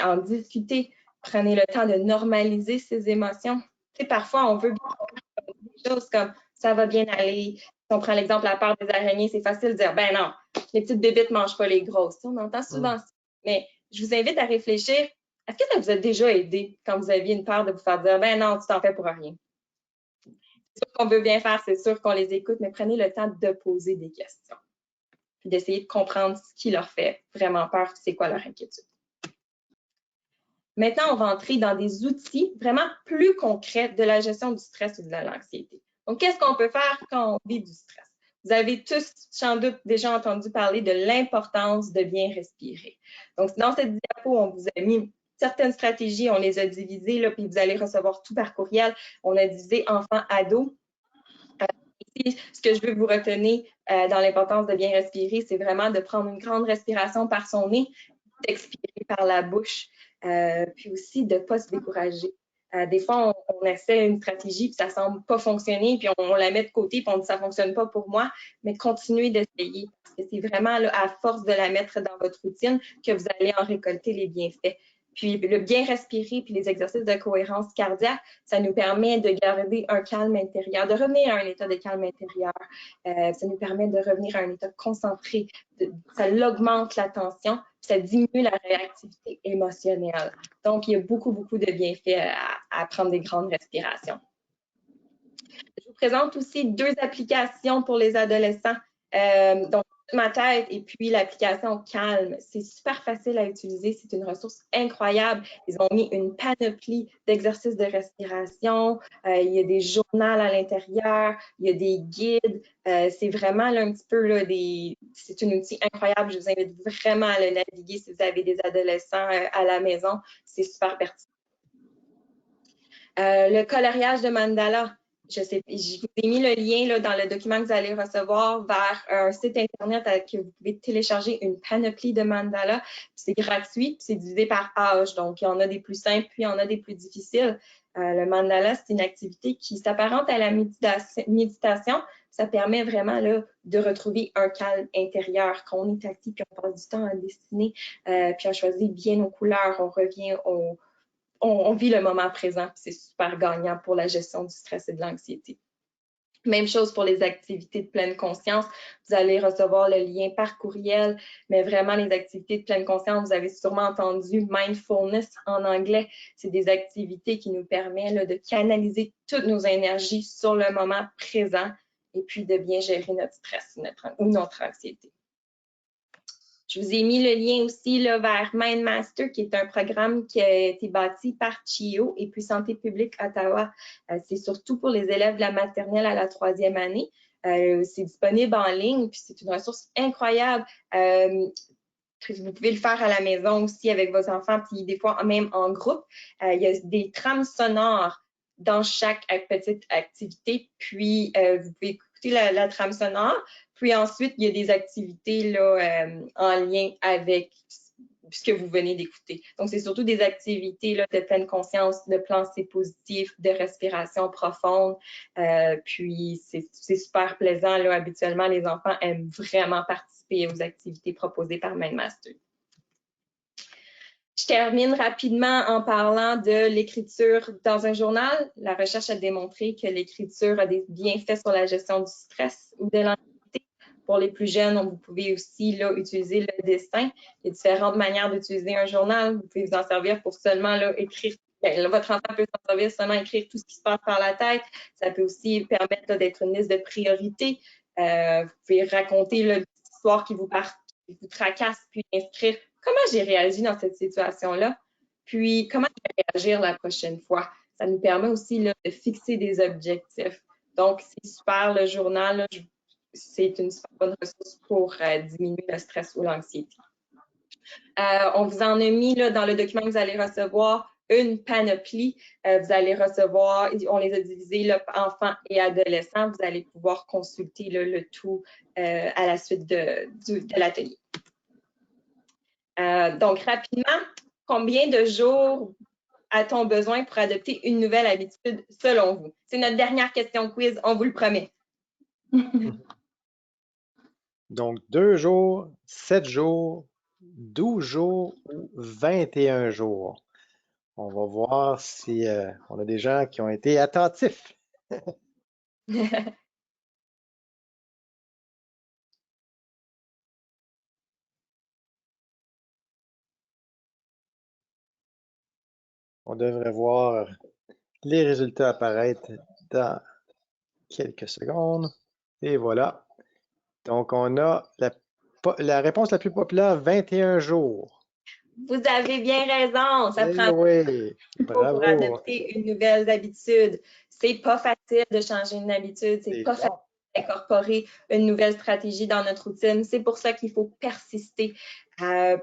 en discuter. Prenez le temps de normaliser ses émotions. Tu sais, parfois, on veut des choses comme ça va bien aller. Si on prend l'exemple la peur des araignées, c'est facile de dire ben non, les petites bébites ne mangent pas les grosses. On entend souvent ça. Mais je vous invite à réfléchir. Est-ce que ça vous a déjà aidé quand vous aviez une peur de vous faire dire ben non, tu t'en fais pour rien? C'est sûr qu'on veut bien faire, c'est sûr qu'on les écoute, mais prenez le temps de poser des questions. Puis d'essayer de comprendre ce qui leur fait vraiment peur, c'est quoi leur inquiétude. Maintenant, on va entrer dans des outils vraiment plus concrets de la gestion du stress ou de l'anxiété. Donc, qu'est-ce qu'on peut faire quand on vit du stress? Vous avez tous, sans doute, déjà entendu parler de l'importance de bien respirer. Donc, dans cette diapo, on vous a mis certaines stratégies, on les a divisées, là, puis vous allez recevoir tout par courriel. On a divisé enfants-ados. Ici, ce que je veux vous retenir dans l'importance de bien respirer, c'est vraiment de prendre une grande respiration par son nez, d'expirer par la bouche, puis aussi de ne pas se décourager. Des fois, on essaie une stratégie, puis ça ne semble pas fonctionner, puis on la met de côté, puis on dit ça ne fonctionne pas pour moi, mais continuez d'essayer, parce que c'est vraiment là, à force de la mettre dans votre routine que vous allez en récolter les bienfaits. Puis le bien respirer, puis les exercices de cohérence cardiaque, ça nous permet de garder un calme intérieur, de revenir à un état de calme intérieur. Ça nous permet de revenir à un état concentré. Ça augmente la tension, puis ça diminue la réactivité émotionnelle. Donc, il y a beaucoup, beaucoup de bienfaits à prendre des grandes respirations. Je vous présente aussi 2 applications pour les adolescents. Donc, ma tête et puis l'application Calme. C'est super facile à utiliser. C'est une ressource incroyable. Ils ont mis une panoplie d'exercices de respiration. Il y a des journaux à l'intérieur. Il y a des guides. C'est vraiment là, un petit peu là, c'est un outil incroyable. Je vous invite vraiment à le naviguer si vous avez des adolescents à la maison. C'est super pertinent. Le coloriage de mandala. Je vous ai mis le lien là, dans le document que vous allez recevoir vers un site Internet que vous pouvez télécharger une panoplie de mandalas. C'est gratuit, c'est divisé par âge. Donc, il y en a des plus simples, puis il y en a des plus difficiles. Le mandala, c'est une activité qui s'apparente à la méditation. Ça permet vraiment là, de retrouver un calme intérieur. Quand on est assis, puis on passe du temps à dessiner, puis on choisit bien nos couleurs, on revient on vit le moment présent, c'est super gagnant pour la gestion du stress et de l'anxiété. Même chose pour les activités de pleine conscience. Vous allez recevoir le lien par courriel, mais vraiment les activités de pleine conscience, vous avez sûrement entendu mindfulness en anglais. C'est des activités qui nous permettent là, de canaliser toutes nos énergies sur le moment présent et puis de bien gérer notre stress ou notre anxiété. Je vous ai mis le lien aussi là, vers MindMaster, qui est un programme qui a été bâti par CHIO et puis Santé publique Ottawa. C'est surtout pour les élèves de la maternelle à la 3e année. C'est disponible en ligne, puis c'est une ressource incroyable. Vous pouvez le faire à la maison aussi avec vos enfants, puis des fois même en groupe. Il y a des trames sonores dans chaque petite activité, puis vous pouvez écouter la trame sonore. Puis ensuite, il y a des activités là, en lien avec ce que vous venez d'écouter. Donc, c'est surtout des activités là, de pleine conscience, de pensée positive, de respiration profonde. Puis, c'est super plaisant. Là. Habituellement, les enfants aiment vraiment participer aux activités proposées par MindMaster. Je termine rapidement en parlant de l'écriture dans un journal. La recherche a démontré que l'écriture a des bienfaits sur la gestion du stress ou de l'anxiété. Pour les plus jeunes, vous pouvez aussi là, utiliser le dessin. Il y a différentes manières d'utiliser un journal. Vous pouvez vous en servir pour seulement là, écrire. Bien, votre enfant peut s'en servir seulement écrire tout ce qui se passe par la tête. Ça peut aussi permettre d'être une liste de priorités. Vous pouvez raconter l'histoire qui vous tracasse, puis inscrire comment j'ai réagi dans cette situation-là, puis comment je vais réagir la prochaine fois. Ça nous permet aussi là, de fixer des objectifs. Donc, c'est super le journal. Là, c'est une super bonne ressource pour diminuer le stress ou l'anxiété. On vous en a mis là, dans le document que vous allez recevoir une panoplie. Vous allez recevoir, on les a divisés là, enfants et adolescents. Vous allez pouvoir consulter là, le tout à la suite de l'atelier. Donc, rapidement, combien de jours a-t-on besoin pour adopter une nouvelle habitude selon vous? C'est notre dernière question quiz, on vous le promet. Donc, 2 jours, 7 jours, 12 jours ou 21 jours. On va voir si on a des gens qui ont été attentifs. On devrait voir les résultats apparaître dans quelques secondes. Et voilà. Donc, on a la réponse la plus populaire, 21 jours. Vous avez bien raison. Ça prend oui, bravo. pour adopter une nouvelle habitude. C'est pas facile de changer une habitude. C'est pas facile d'incorporer une nouvelle stratégie dans notre routine. C'est pour ça qu'il faut persister.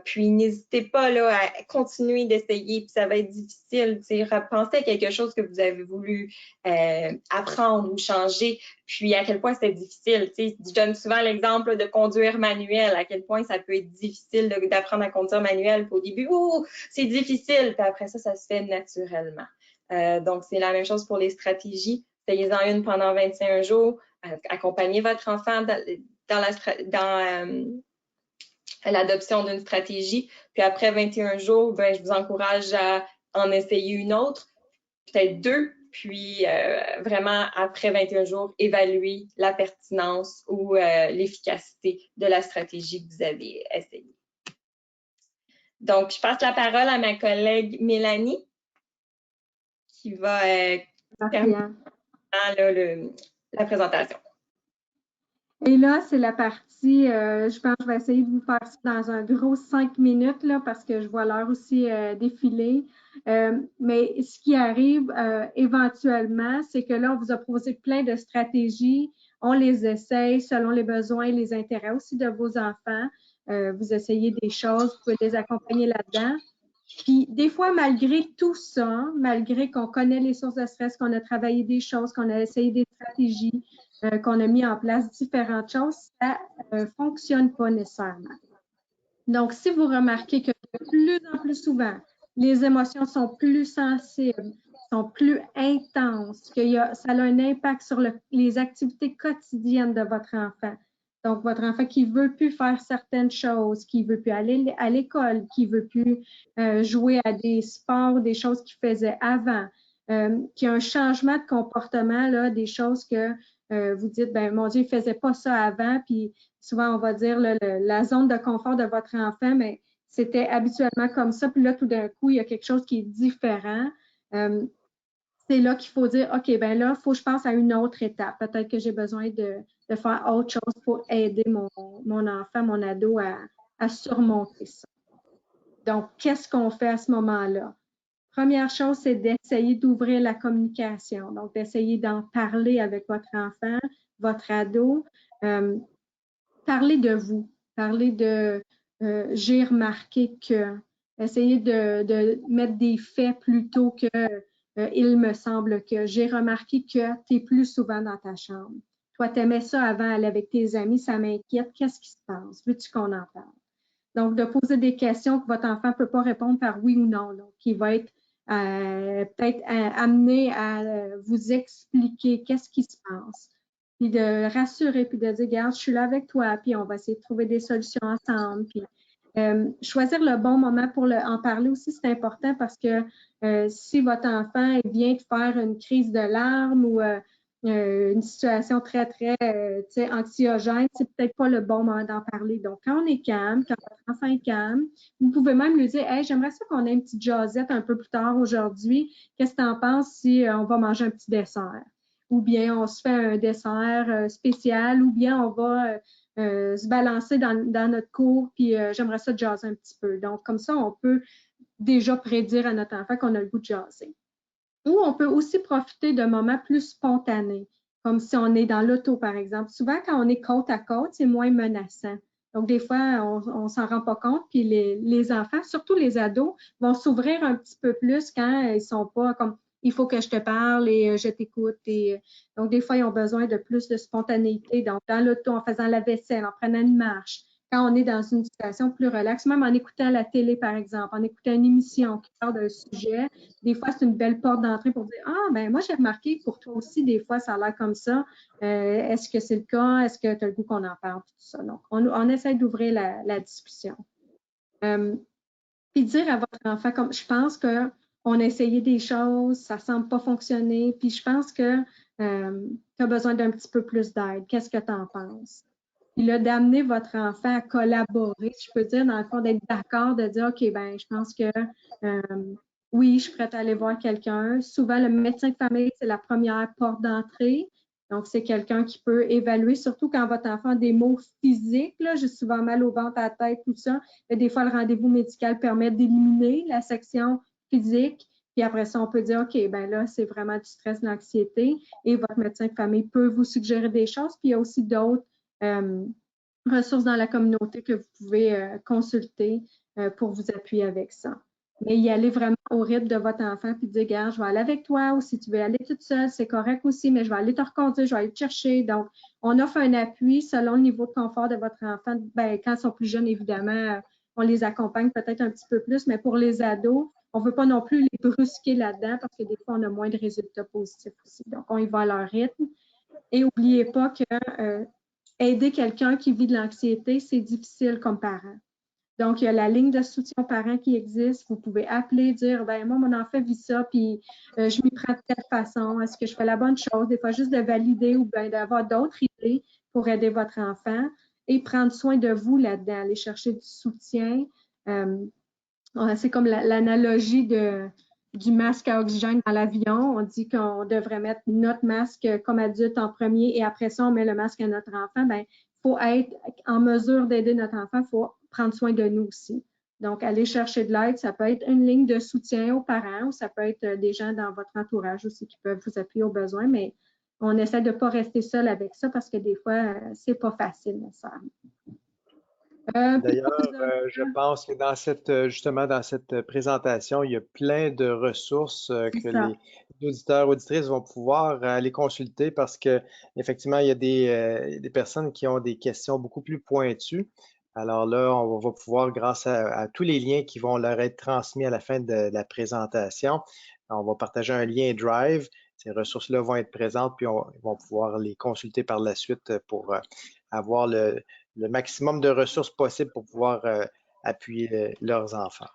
Puis n'hésitez pas là, à continuer d'essayer, puis ça va être difficile. Pensez à quelque chose que vous avez voulu apprendre ou changer, puis à quel point c'est difficile. Je donne souvent l'exemple de conduire manuel, à quel point ça peut être difficile d'apprendre à conduire manuel. Puis au début, c'est difficile, puis après ça se fait naturellement. Donc, c'est la même chose pour les stratégies. Essayez-en une pendant 21 jours. Accompagnez votre enfant dans l'adoption d'une stratégie. Puis après 21 jours, ben, je vous encourage à en essayer une autre, peut-être 2. Puis vraiment, après 21 jours, évaluer la pertinence ou l'efficacité de la stratégie que vous avez essayée. Donc, je passe la parole à ma collègue Mélanie qui va terminer la présentation. Et là, c'est la partie, je pense que je vais essayer de vous faire ça dans un gros 5 minutes là, parce que je vois l'heure aussi défiler. Mais ce qui arrive éventuellement, c'est que là, on vous a proposé plein de stratégies. On les essaye selon les besoins et les intérêts aussi de vos enfants. Vous essayez des choses, vous pouvez les accompagner là-dedans. Puis des fois, malgré tout ça, malgré qu'on connaît les sources de stress, qu'on a travaillé des choses, qu'on a essayé des stratégies, qu'on a mis en place différentes choses, ça ne fonctionne pas nécessairement. Donc, si vous remarquez que de plus en plus souvent, les émotions sont plus sensibles, sont plus intenses, que ça a un impact sur les activités quotidiennes de votre enfant. Donc, votre enfant qui ne veut plus faire certaines choses, qui ne veut plus aller à l'école, qui ne veut plus jouer à des sports, des choses qu'il faisait avant, qui a un changement de comportement, là, des choses que vous dites, ben mon Dieu, il ne faisait pas ça avant, puis souvent on va dire la zone de confort de votre enfant, mais c'était habituellement comme ça, puis là, tout d'un coup, il y a quelque chose qui est différent. C'est là qu'il faut dire, OK, ben là, il faut que je passe à une autre étape. Peut-être que j'ai besoin de faire autre chose pour aider mon enfant, mon ado à surmonter ça. Donc, qu'est-ce qu'on fait à ce moment-là? Première chose, c'est d'essayer d'ouvrir la communication. Donc, d'essayer d'en parler avec votre enfant, votre ado. Parler de vous. Parler de j'ai remarqué que. Essayer de mettre des faits plutôt que il me semble que. J'ai remarqué que tu es plus souvent dans ta chambre. Toi, tu aimais ça avant, aller avec tes amis, ça m'inquiète. Qu'est-ce qui se passe? Veux-tu qu'on en parle? Donc, de poser des questions que votre enfant ne peut pas répondre par oui ou non, donc qui va être peut-être amené à vous expliquer qu'est-ce qui se passe, puis de rassurer, puis de dire, regarde, je suis là avec toi, puis on va essayer de trouver des solutions ensemble, puis choisir le bon moment pour en parler aussi, c'est important parce que si votre enfant vient de faire une crise de larmes ou une situation très, très anxiogène, c'est peut-être pas le bon moment d'en parler. Donc, quand on est calme, quand votre enfant est calme, vous pouvez même lui dire, hey, j'aimerais ça qu'on ait une petite jasette un peu plus tard aujourd'hui. Qu'est-ce que tu en penses si on va manger un petit dessert? Ou bien on se fait un dessert spécial, ou bien on va se balancer dans notre cours, puis j'aimerais ça jaser un petit peu. Donc, comme ça, on peut déjà prédire à notre enfant qu'on a le goût de jaser. Ou on peut aussi profiter d'un moment plus spontané, comme si on est dans l'auto, par exemple. Souvent, quand on est côte à côte, c'est moins menaçant. Donc, des fois, on ne s'en rend pas compte, puis les enfants, surtout les ados, vont s'ouvrir un petit peu plus quand ils ne sont pas comme « il faut que je te parle et je t'écoute ». Donc, des fois, ils ont besoin de plus de spontanéité. Donc, dans l'auto, en faisant la vaisselle, en prenant une marche, quand on est dans une situation plus relaxe, même en écoutant la télé, par exemple, en écoutant une émission qui parle d'un sujet, des fois, c'est une belle porte d'entrée pour dire « Ah, ben moi, j'ai remarqué que pour toi aussi, des fois, ça a l'air comme ça. Est-ce que c'est le cas? Est-ce que tu as le goût qu'on en parle? » Tout ça. Donc, on essaie d'ouvrir la discussion. Puis dire à votre enfant, comme je pense qu'on a essayé des choses, ça ne semble pas fonctionner, puis je pense que tu as besoin d'un petit peu plus d'aide. Qu'est-ce que tu en penses? Puis là, d'amener votre enfant à collaborer, si je peux dire, dans le fond, d'être d'accord, de dire, OK, ben je pense que oui, je suis prête à aller voir quelqu'un. Souvent, le médecin de famille, c'est la première porte d'entrée. Donc, c'est quelqu'un qui peut évaluer, surtout quand votre enfant a des maux physiques, là, j'ai souvent mal au ventre, à la tête, tout ça. Et des fois, le rendez-vous médical permet d'éliminer la section physique. Puis après ça, on peut dire, OK, ben là, c'est vraiment du stress, de l'anxiété. Et votre médecin de famille peut vous suggérer des choses. Puis il y a aussi d'autres ressources dans la communauté que vous pouvez consulter pour vous appuyer avec ça. Mais y aller vraiment au rythme de votre enfant puis dire, regarde, je vais aller avec toi ou si tu veux aller toute seule, c'est correct aussi, mais je vais aller te reconduire, je vais aller te chercher. Donc, on offre un appui selon le niveau de confort de votre enfant. Ben, quand ils sont plus jeunes, évidemment, on les accompagne peut-être un petit peu plus, mais pour les ados, on ne veut pas non plus les brusquer là-dedans parce que des fois, on a moins de résultats positifs aussi. Donc, on y va à leur rythme. Et n'oubliez pas que aider quelqu'un qui vit de l'anxiété, c'est difficile comme parent. Donc, il y a la ligne de soutien aux parents qui existe. Vous pouvez appeler, dire, ben moi, mon enfant vit ça, puis je m'y prends de telle façon. Est-ce que je fais la bonne chose? Des fois, juste de valider ou bien d'avoir d'autres idées pour aider votre enfant et prendre soin de vous là-dedans, aller chercher du soutien. C'est comme l'analogie du masque à oxygène dans l'avion. On dit qu'on devrait mettre notre masque comme adulte en premier et après ça, on met le masque à notre enfant. Bien, il faut être en mesure d'aider notre enfant, il faut prendre soin de nous aussi. Donc, aller chercher de l'aide, ça peut être une ligne de soutien aux parents ou ça peut être des gens dans votre entourage aussi qui peuvent vous appuyer aux besoins, mais on essaie de ne pas rester seul avec ça parce que des fois, c'est pas facile nécessairement. D'ailleurs, je pense que justement dans cette présentation, il y a plein de ressources que les auditeurs, auditrices vont pouvoir aller consulter parce que effectivement, il y a des personnes qui ont des questions beaucoup plus pointues. Alors là, on va pouvoir, grâce à tous les liens qui vont leur être transmis à la fin de la présentation, on va partager un lien Drive. Ces ressources-là vont être présentes, puis ils vont pouvoir les consulter par la suite pour avoir le maximum de ressources possibles pour pouvoir appuyer leurs enfants.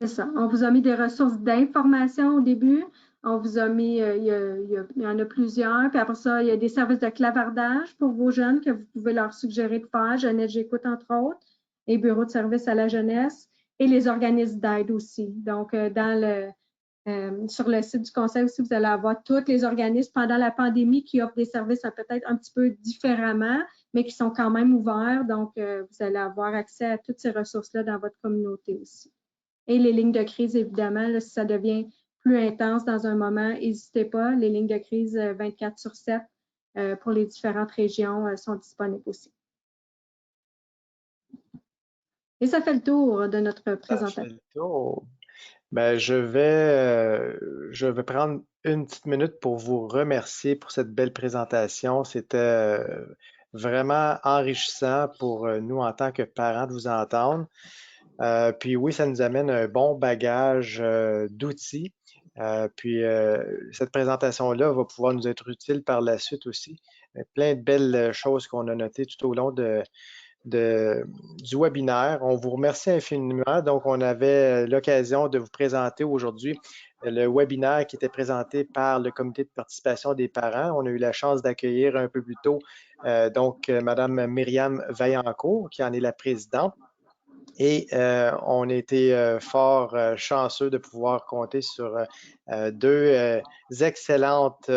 C'est ça. On vous a mis des ressources d'information au début. On vous a mis, il y en a plusieurs. Puis après ça, il y a des services de clavardage pour vos jeunes que vous pouvez leur suggérer de faire. Jeunesse J'écoute, entre autres, et bureau de service à la jeunesse, et les organismes d'aide aussi. Donc, sur le site du Conseil aussi, vous allez avoir tous les organismes pendant la pandémie qui offrent des services peut-être un petit peu différemment, mais qui sont quand même ouverts. Donc, vous allez avoir accès à toutes ces ressources-là dans votre communauté aussi. Et les lignes de crise, évidemment, là, si ça devient plus intense dans un moment, n'hésitez pas. Les lignes de crise 24/7 pour les différentes régions sont disponibles aussi. Et ça fait le tour de notre présentation. Ça fait le tour. Ben, je vais prendre une petite minute pour vous remercier pour cette belle présentation. C'était vraiment enrichissant pour nous en tant que parents de vous entendre. Puis oui, ça nous amène un bon bagage d'outils. Cette présentation-là va pouvoir nous être utile par la suite aussi. Plein de belles choses qu'on a notées tout au long du webinaire. On vous remercie infiniment. Donc, on avait l'occasion de vous présenter aujourd'hui le webinaire qui était présenté par le comité de participation des parents. On a eu la chance d'accueillir un peu plus tôt Madame Myriam Vaillancourt, qui en est la présidente. Et on a été fort chanceux de pouvoir compter sur deux excellentes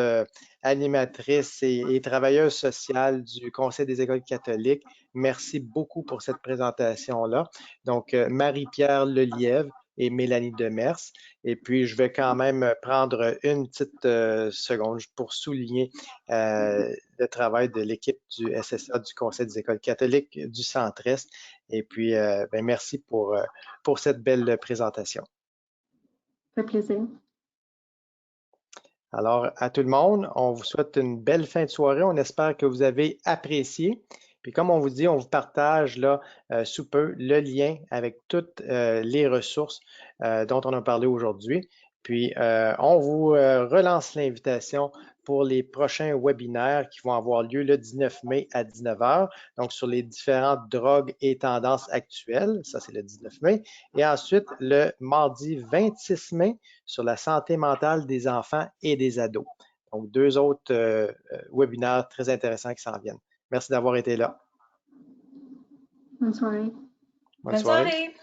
animatrices et travailleuses sociales du Conseil des écoles catholiques. Merci beaucoup pour cette présentation-là. Donc, Marie-Pierre Lelièvre et Mélanie Demers. Et puis, je vais quand même prendre une petite seconde pour souligner le travail de l'équipe du SSA du Conseil des écoles catholiques du Centre-Est. Et puis, merci pour cette belle présentation. Ça fait plaisir. Alors, à tout le monde, on vous souhaite une belle fin de soirée. On espère que vous avez apprécié. Puis comme on vous dit, on vous partage là sous peu le lien avec toutes les ressources dont on a parlé aujourd'hui. Puis on vous relance l'invitation pour les prochains webinaires qui vont avoir lieu le 19 mai à 19h, donc sur les différentes drogues et tendances actuelles, ça c'est le 19 mai, et ensuite le mardi 26 mai sur la santé mentale des enfants et des ados. Donc deux autres webinaires très intéressants qui s'en viennent. Merci d'avoir été là. Bonne soirée. Bonne soirée.